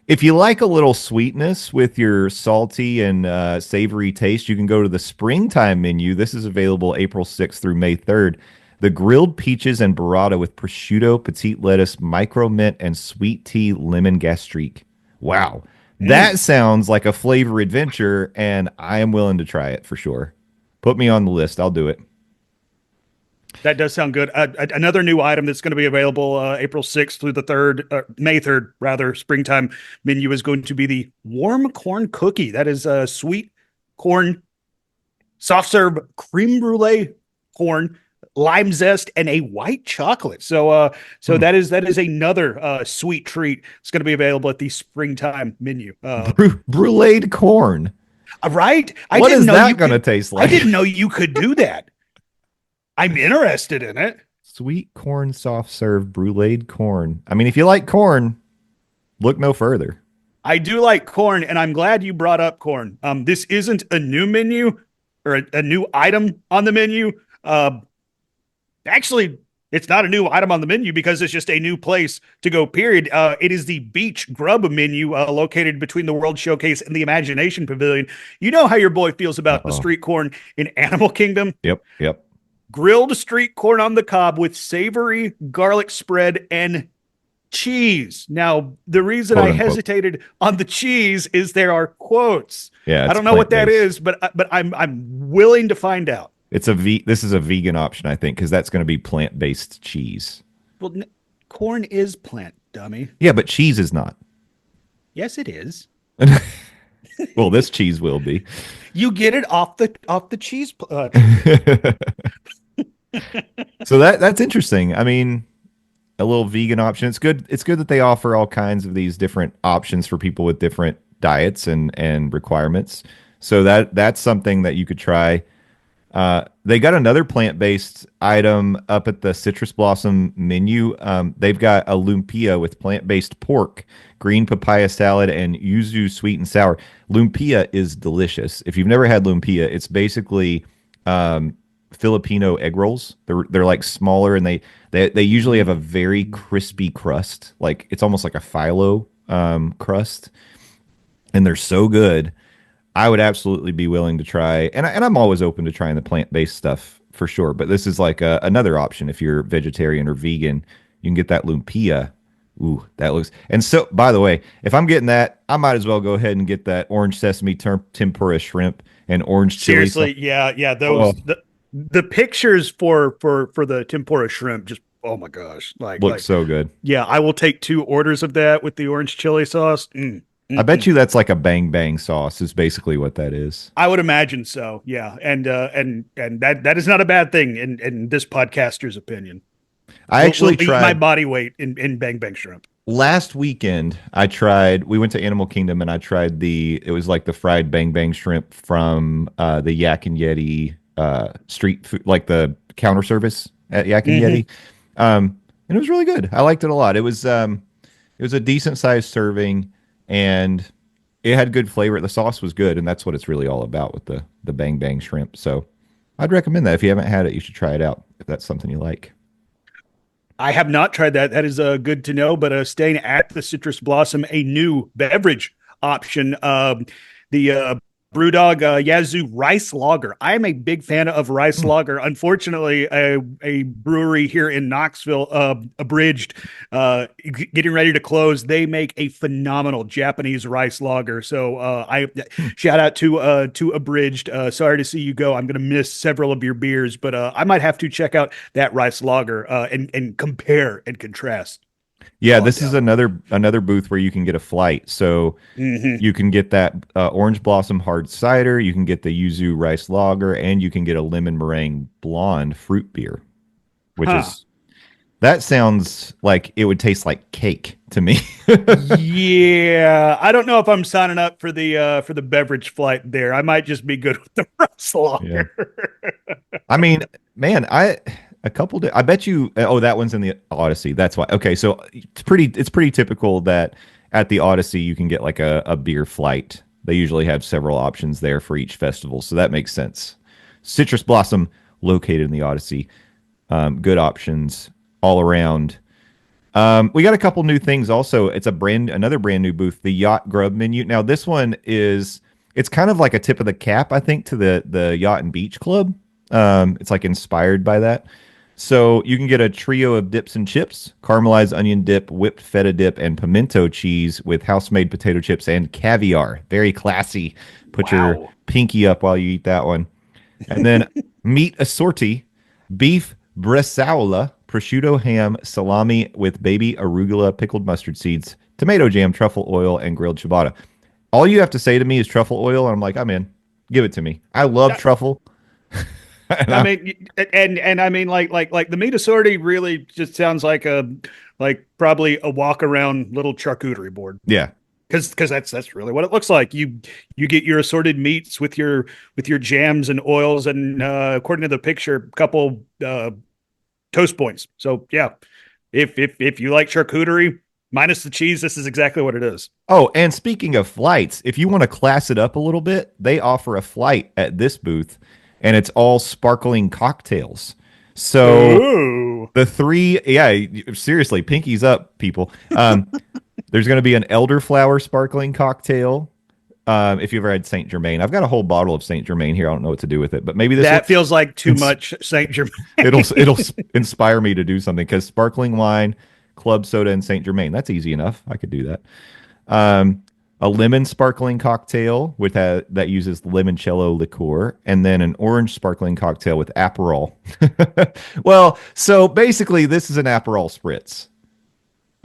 If you like a little sweetness with your salty and savory taste, you can go to the springtime menu. This is available April 6th through May 3rd. The grilled peaches and burrata with prosciutto, petite lettuce, micro mint, and sweet tea lemon gastrique. Wow. That sounds like a flavor adventure, and I am willing to try it for sure. Put me on the list. I'll do it. That does sound good. Another new item that's going to be available April 6th through the 3rd, May 3rd, rather, springtime menu is going to be the warm corn cookie. That is sweet corn, soft serve creme brulee corn, lime zest, and a white chocolate. So that is another sweet treat. It's going to be available at the springtime menu. Bruleed corn. Right? What is that going to taste like? I didn't know you could do that. I'm interested in it. Sweet corn soft serve bruleed corn. I mean, if you like corn, look no further. I do like corn, and I'm glad you brought up corn. This isn't a new menu or a new item on the menu. Actually, it's not a new item on the menu because it's just a new place to go, period. It is the Beach Grub menu located between the World Showcase and the Imagination Pavilion. You know how your boy feels about the street corn in Animal Kingdom? Yep. Grilled street corn on the cob with savory garlic spread and cheese. Now, the reason Quote, I unquote. hesitated on the cheese is there are quotes. Yeah, I don't know what that is, but I'm willing to find out. This is a vegan option, I think, because that's going to be plant-based cheese. Well, corn is plant, dummy. Yeah, but cheese is not. Yes, it is. Well, this cheese will be. You get it off the cheese. So that's interesting. I mean, a little vegan option. It's good. It's good that they offer all kinds of these different options for people with different diets and requirements. So that's something that you could try. They got another plant-based item up at the Citrus Blossom menu. They've got a lumpia with plant-based pork, green papaya salad, and yuzu sweet and sour. Lumpia is delicious. If you've never had lumpia, it's basically Filipino egg rolls. They're like smaller, and they usually have a very crispy crust. Like it's almost like a phyllo crust, and they're so good. I would absolutely be willing to try, and I'm always open to trying the plant-based stuff for sure. But this is like another option if you're vegetarian or vegan. You can get that lumpia. Ooh, that looks. And so, by the way, if I'm getting that, I might as well go ahead and get that orange sesame tempura shrimp and orange chili. Seriously, yeah. Those the pictures for the tempura shrimp just, oh my gosh, Looks so good. Yeah, I will take 2 orders of that with the orange chili sauce. I bet you that's like a bang bang sauce is basically what that is. I would imagine so. Yeah, and that is not a bad thing in this podcaster's opinion. I actually eat tried my body weight in bang bang shrimp. last weekend. We went to Animal Kingdom and I tried it was like the fried bang bang shrimp from the Yak and Yeti street food, like the counter service at Yak and Yeti. And it was really good. I liked it a lot. It was a decent sized serving and it had good flavor. The sauce was good, and that's what it's really all about with the bang bang shrimp. So I'd recommend that. If you haven't had it, you should try it out if that's something you like. I have not tried that. That is good to know. But staying at the Citrus Blossom, a new beverage option, the Brewdog Yazoo Rice Lager. I am a big fan of rice lager. Unfortunately, a brewery here in Knoxville, Abridged, getting ready to close. They make a phenomenal Japanese rice lager. So I shout out to Abridged. Sorry to see you go. I'm going to miss several of your beers, but I might have to check out that rice lager and compare and contrast. Yeah, this is another booth where you can get a flight. So you can get that Orange Blossom hard cider, you can get the Yuzu rice lager, and you can get a lemon meringue blonde fruit beer, which that sounds like it would taste like cake to me. Yeah, I don't know if I'm signing up for the beverage flight there. I might just be good with the rice lager. Yeah. I mean, man, I bet you. Oh, that one's in the Odyssey. That's why. Okay, so it's pretty typical that at the Odyssey you can get like a beer flight. They usually have several options there for each festival, so that makes sense. Citrus Blossom located in the Odyssey. Good options all around. We got a couple new things also. It's another brand new booth, the Yacht Grub menu. Now this one it's kind of like a tip of the cap, I think, to the Yacht and Beach Club. It's like inspired by that. So you can get a trio of dips and chips: caramelized onion dip, whipped feta dip, and pimento cheese with house-made potato chips and caviar. Very classy. Put your Wow. pinky up while you eat that one. And then meat assorti: beef bresaola, prosciutto, ham, salami with baby arugula, pickled mustard seeds, tomato jam, truffle oil, and grilled ciabatta. All you have to say to me is truffle oil, and I'm like, I'm in. Give it to me. I love truffle. And I mean, and I mean, like the meat assorti really just sounds like probably a walk around little charcuterie board. yeah, Because that's really what it looks like. You get your assorted meats with your jams and oils, and according to the picture, a couple toast points. So yeah, if you like charcuterie minus the cheese, this is exactly what it is. Oh, and speaking of flights, if you want to class it up a little bit, they offer a flight at this booth, and it's all sparkling cocktails. So Ooh. the three, yeah, seriously, pinkies up, people. There's going to be an elderflower sparkling cocktail. If you've ever had Saint Germain, I've got a whole bottle of Saint Germain here. I don't know what to do with it, but maybe That feels like too much Saint Germain. it'll inspire me to do something, because sparkling wine, club soda, and Saint Germain, that's easy enough. I could do that. A lemon sparkling cocktail that uses limoncello liqueur, and then an orange sparkling cocktail with Aperol. Well, so basically, this is an Aperol spritz.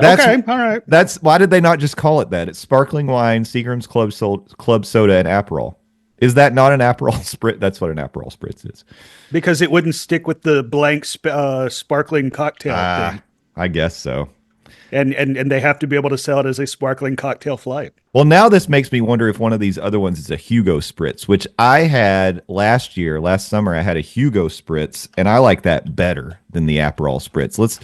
Okay, all right. That's why did they not just call it that? It's sparkling wine, Seagram's club soda, and Aperol. Is that not an Aperol spritz? That's what an Aperol spritz is. Because it wouldn't stick with the blank sparkling cocktail thing. I guess so. And they have to be able to sell it as a sparkling cocktail flight. Well, now this makes me wonder if one of these other ones is a Hugo Spritz, which I had last summer. I had a Hugo Spritz, and I like that better than the Aperol Spritz.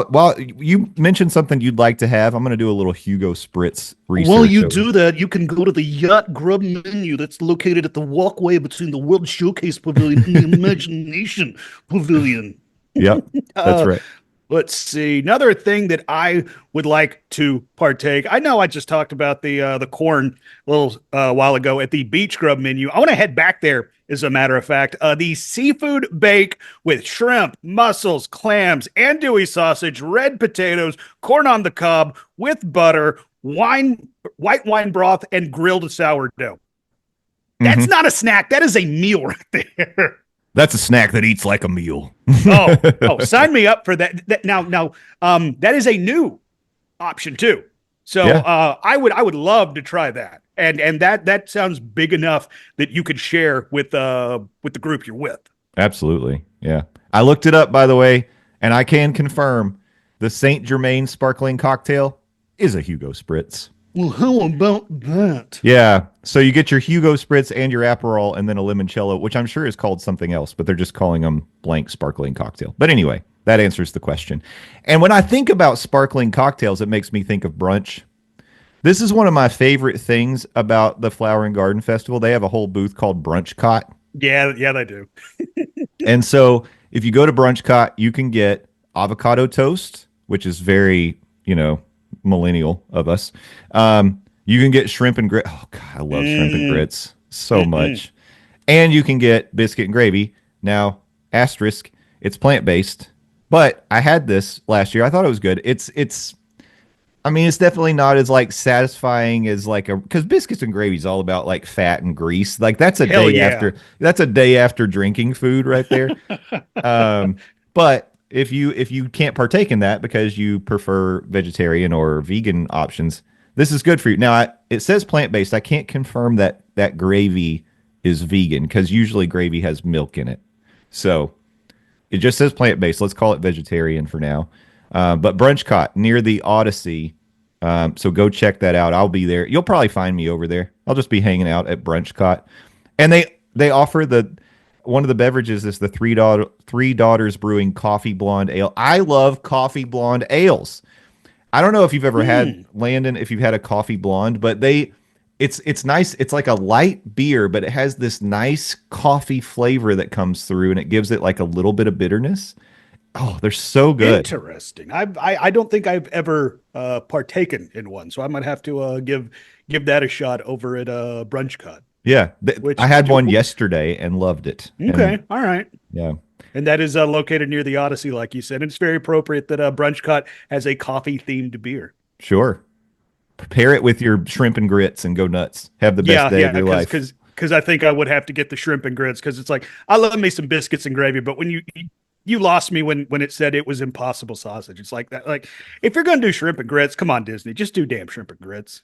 While you mentioned something you'd like to have, I'm going to do a little Hugo Spritz research. While you do that, you can go to the Yacht Grub menu that's located at the walkway between the World Showcase Pavilion and the Imagination Pavilion. Yep, that's right. Let's see. Another thing that I would like to partake. I know I just talked about the corn a little while ago at the Beach Grub menu. I want to head back there, as a matter of fact. The seafood bake with shrimp, mussels, clams, andouille sausage, red potatoes, corn on the cob with butter, white wine broth, and grilled sourdough. That's not a snack. That is a meal right there. That's a snack that eats like a meal. Sign me up for that. Now, that is a new option too. So Yeah. I would love to try that. And that sounds big enough that you could share with the group you're with. Absolutely. Yeah. I looked it up, by the way, and I can confirm the Saint Germain sparkling cocktail is a Hugo Spritz. Well, how about that? Yeah. So you get your Hugo Spritz and your Aperol, and then a limoncello, which I'm sure is called something else, but they're just calling them blank sparkling cocktail. But anyway, that answers the question. And when I think about sparkling cocktails, it makes me think of brunch. This is one of my favorite things about the Flower and Garden Festival. They have a whole booth called BrunchCot. Yeah, they do. And so if you go to BrunchCot, you can get avocado toast, which is very, millennial of us. You can get shrimp and grits. Oh God, I love shrimp and grits so much. And you can get biscuit and gravy. Now, asterisk, it's plant-based, but I had this last year. I thought it was good. It's definitely not as like satisfying as because biscuits and gravy is all about like fat and grease. Like that's a day after drinking food right there. But if you can't partake in that because you prefer vegetarian or vegan options, this is good for you. Now, it says plant-based. I can't confirm that gravy is vegan, because usually gravy has milk in it. So it just says plant-based. Let's call it vegetarian for now. But BrunchCot near the Odyssey. So go check that out. I'll be there. You'll probably find me over there. I'll just be hanging out at BrunchCot. And they offer one of the beverages is the Three Daughters Brewing Coffee Blonde Ale. I love coffee blonde ales. I don't know if you've ever had, Landon, if you've had a coffee blonde, but it's nice. It's like a light beer, but it has this nice coffee flavor that comes through, and it gives it like a little bit of bitterness. Oh, they're so good. Interesting. I don't think I've ever partaken in one, so I might have to give that a shot over at BrunchCot. Yeah, I had one yesterday and loved it. Okay, all right. Yeah. And that is located near the Odyssey, like you said. And it's very appropriate that BrunchCot has a coffee-themed beer. Sure. Prepare it with your shrimp and grits and go nuts. Have the best day of your life. Because I think I would have to get the shrimp and grits because it's like I love me some biscuits and gravy, but when you lost me when it said it was Impossible sausage. It's like that. Like if you're gonna do shrimp and grits, come on Disney, just do damn shrimp and grits.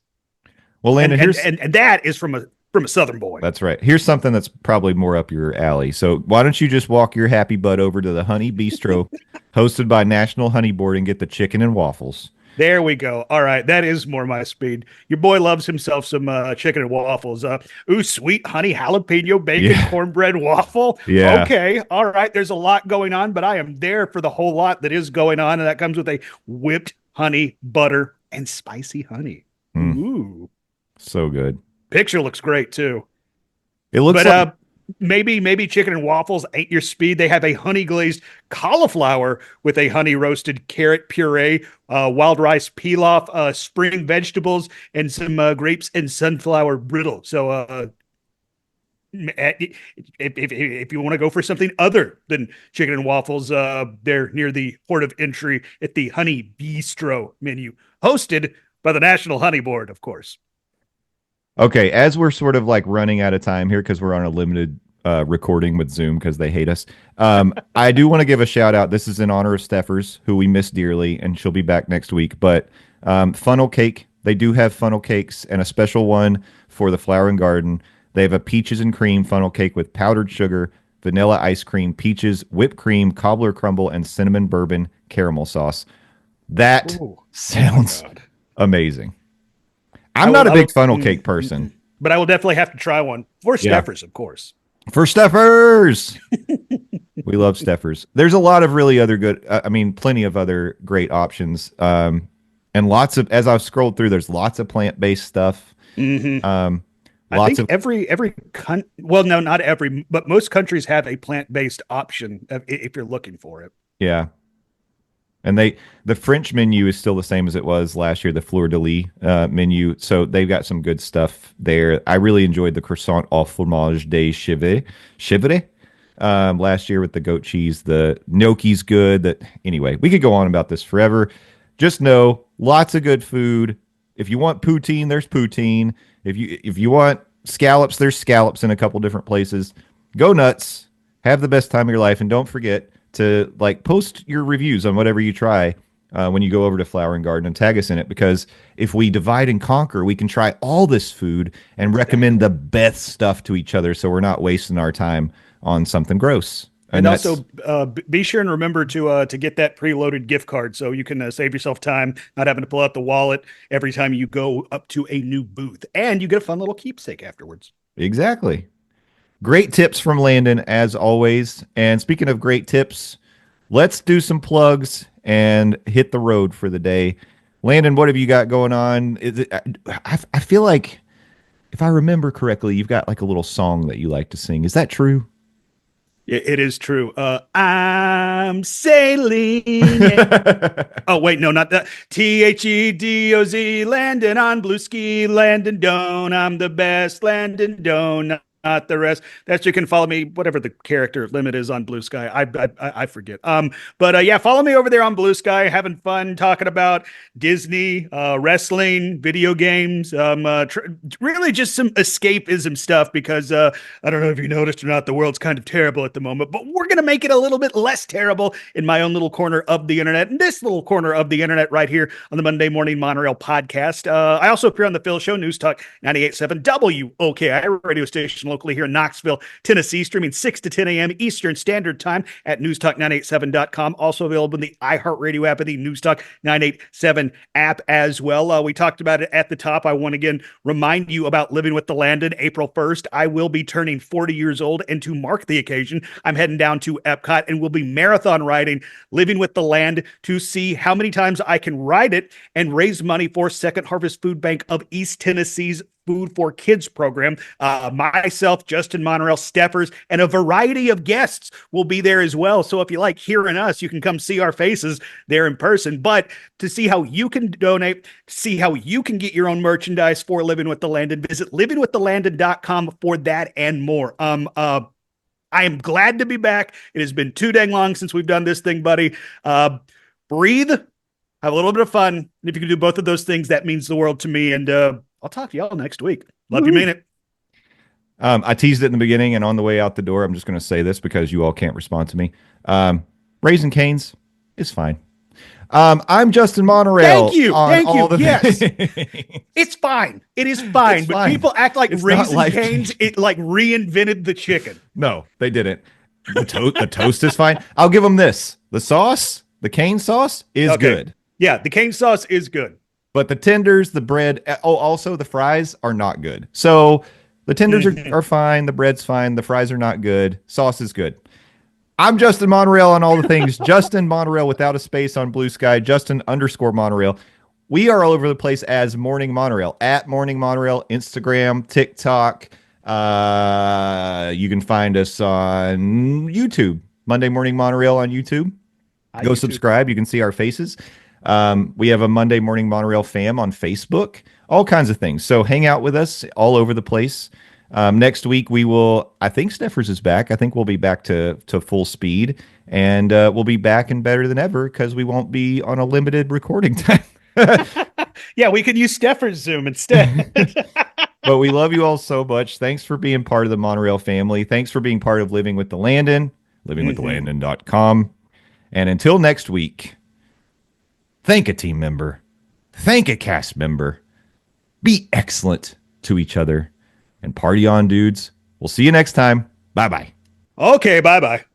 Well, Landon, and that is from a Southern boy. That's right. Here's something that's probably more up your alley. So why don't you just walk your happy butt over to the Honey Bistro, hosted by National Honey Board, and get the chicken and waffles. There we go. All right, that is more my speed. Your boy loves himself some chicken and waffles. Sweet honey jalapeno bacon cornbread waffle. Yeah. Okay. All right. There's a lot going on, but I am there for the whole lot that is going on, and that comes with a whipped honey, butter, and spicy honey. Ooh, so good. Picture looks great too. It looks like maybe chicken and waffles ain't your speed. They have a honey glazed cauliflower with a honey roasted carrot puree, wild rice pilaf, spring vegetables, and some grapes and sunflower brittle. So if you want to go for something other than chicken and waffles, they're near the port of entry at the Honey Bistro menu, hosted by the National Honey Board, of course. Okay, as we're sort of like running out of time here because we're on a limited recording with Zoom because they hate us, I do want to give a shout out. This is in honor of Steffers, who we miss dearly, and she'll be back next week. But funnel cake, they do have funnel cakes, and a special one for the Flower and Garden. They have a peaches and cream funnel cake with powdered sugar, vanilla ice cream, peaches, whipped cream, cobbler crumble, and cinnamon bourbon caramel sauce. That sounds amazing. I'm not a big funnel cake person. But I will definitely have to try one. For Steffers, of course. For Steffers! We love Steffers. There's a lot of really other good, plenty of other great options. And lots of, as I've scrolled through, there's lots of plant-based stuff. Mm-hmm. I think no, not every, but most countries have a plant-based option if you're looking for it. Yeah. And the French menu is still the same as it was last year, the Fleur de Lis menu. So they've got some good stuff there. I really enjoyed the croissant au fromage de chèvre last year with the goat cheese. The gnocchi's good. Anyway, we could go on about this forever. Just know, lots of good food. If you want poutine, there's poutine. If you want scallops, there's scallops in a couple different places. Go nuts. Have the best time of your life. And don't forget to post your reviews on whatever you try when you go over to Flower and Garden and tag us in it, because if we divide and conquer, we can try all this food and recommend the best stuff to each other, so we're not wasting our time on something gross. And also be sure and remember to get that preloaded gift card so you can save yourself time, not having to pull out the wallet every time you go up to a new booth, and you get a fun little keepsake afterwards. Exactly. Great tips from Landon, as always. And speaking of great tips, let's do some plugs and hit the road for the day. Landon, what have you got going on? I feel like, if I remember correctly, you've got like a little song that you like to sing. Is that true? It is true. I'm sailing. Oh, wait, no, not that. THEDOZ, Landon on Blue Ski, Landon Doane. I'm the best, Landon Doane. Not the rest. That you can follow me, whatever the character limit is on Blue Sky. I forget. But follow me over there on Blue Sky, having fun talking about Disney, wrestling, video games, really just some escapism stuff, because I don't know if you noticed or not, the world's kind of terrible at the moment, but we're going to make it a little bit less terrible in my own little corner of the internet, and this little corner of the internet right here on the Monday Morning Monorail podcast. I also appear on the Phil Show, News Talk 98.7 WOKI radio station locally here in Knoxville, Tennessee, streaming 6 to 10 a.m. Eastern Standard Time at newstalk987.com. Also available in the iHeartRadio app and the Newstalk 987 app as well. We talked about it at the top. I want to again remind you about Living with the Landon. April 1st, I will be turning 40 years old, and to mark the occasion, I'm heading down to Epcot and will be marathon riding Living with the Land to see how many times I can ride it and raise money for Second Harvest Food Bank of East Tennessee's Food for Kids program. Myself, Justin Monorail, Steffers, and a variety of guests will be there as well. So if you like hearing us, you can come see our faces there in person. But to see how you can donate, see how you can get your own merchandise for Living with the Landon, visit livingwiththelandon.com for that and more. I am glad to be back. It has been too dang long since we've done this thing, buddy. Breathe, have a little bit of fun. And if you can do both of those things, that means the world to me. And I'll talk to y'all next week. Love you, mean it. I teased it in the beginning, and on the way out the door, I'm just going to say this because you all can't respond to me. Raising Cane's is fine. I'm Justin Monorail. Thank you. Yes. Things. It's fine. It is fine. It's but fine. people act like It's Raising not Cane's, it like reinvented the chicken. No, they didn't. The toast is fine. I'll give them this. The sauce, the cane sauce, is good. Yeah, the cane sauce is good. But the tenders, the bread, also the fries are not good. So the tenders are fine. The bread's fine. The fries are not good. Sauce is good. I'm Justin Monorail on all the things. Justin Monorail without a space on Blue Sky. Justin_Monorail. We are all over the place as Morning Monorail. At Morning Monorail, Instagram, TikTok. You can find us on YouTube. Monday Morning Monorail on YouTube. Go subscribe. You can see our faces. We have a Monday Morning Monorail fam on Facebook. All kinds of things. So hang out with us all over the place. Next week we will, I think Sneffers is back. I think we'll be back to full speed, and we'll be back and better than ever because we won't be on a limited recording time. Yeah, we could use Steffer's Zoom instead. But we love you all so much. Thanks for being part of the Monorail family. Thanks for being part of Living with the Landon, livingwiththelandon.com. And until next week, thank a team member. Thank a cast member. Be excellent to each other. And party on, dudes. We'll see you next time. Bye-bye. Okay, bye-bye.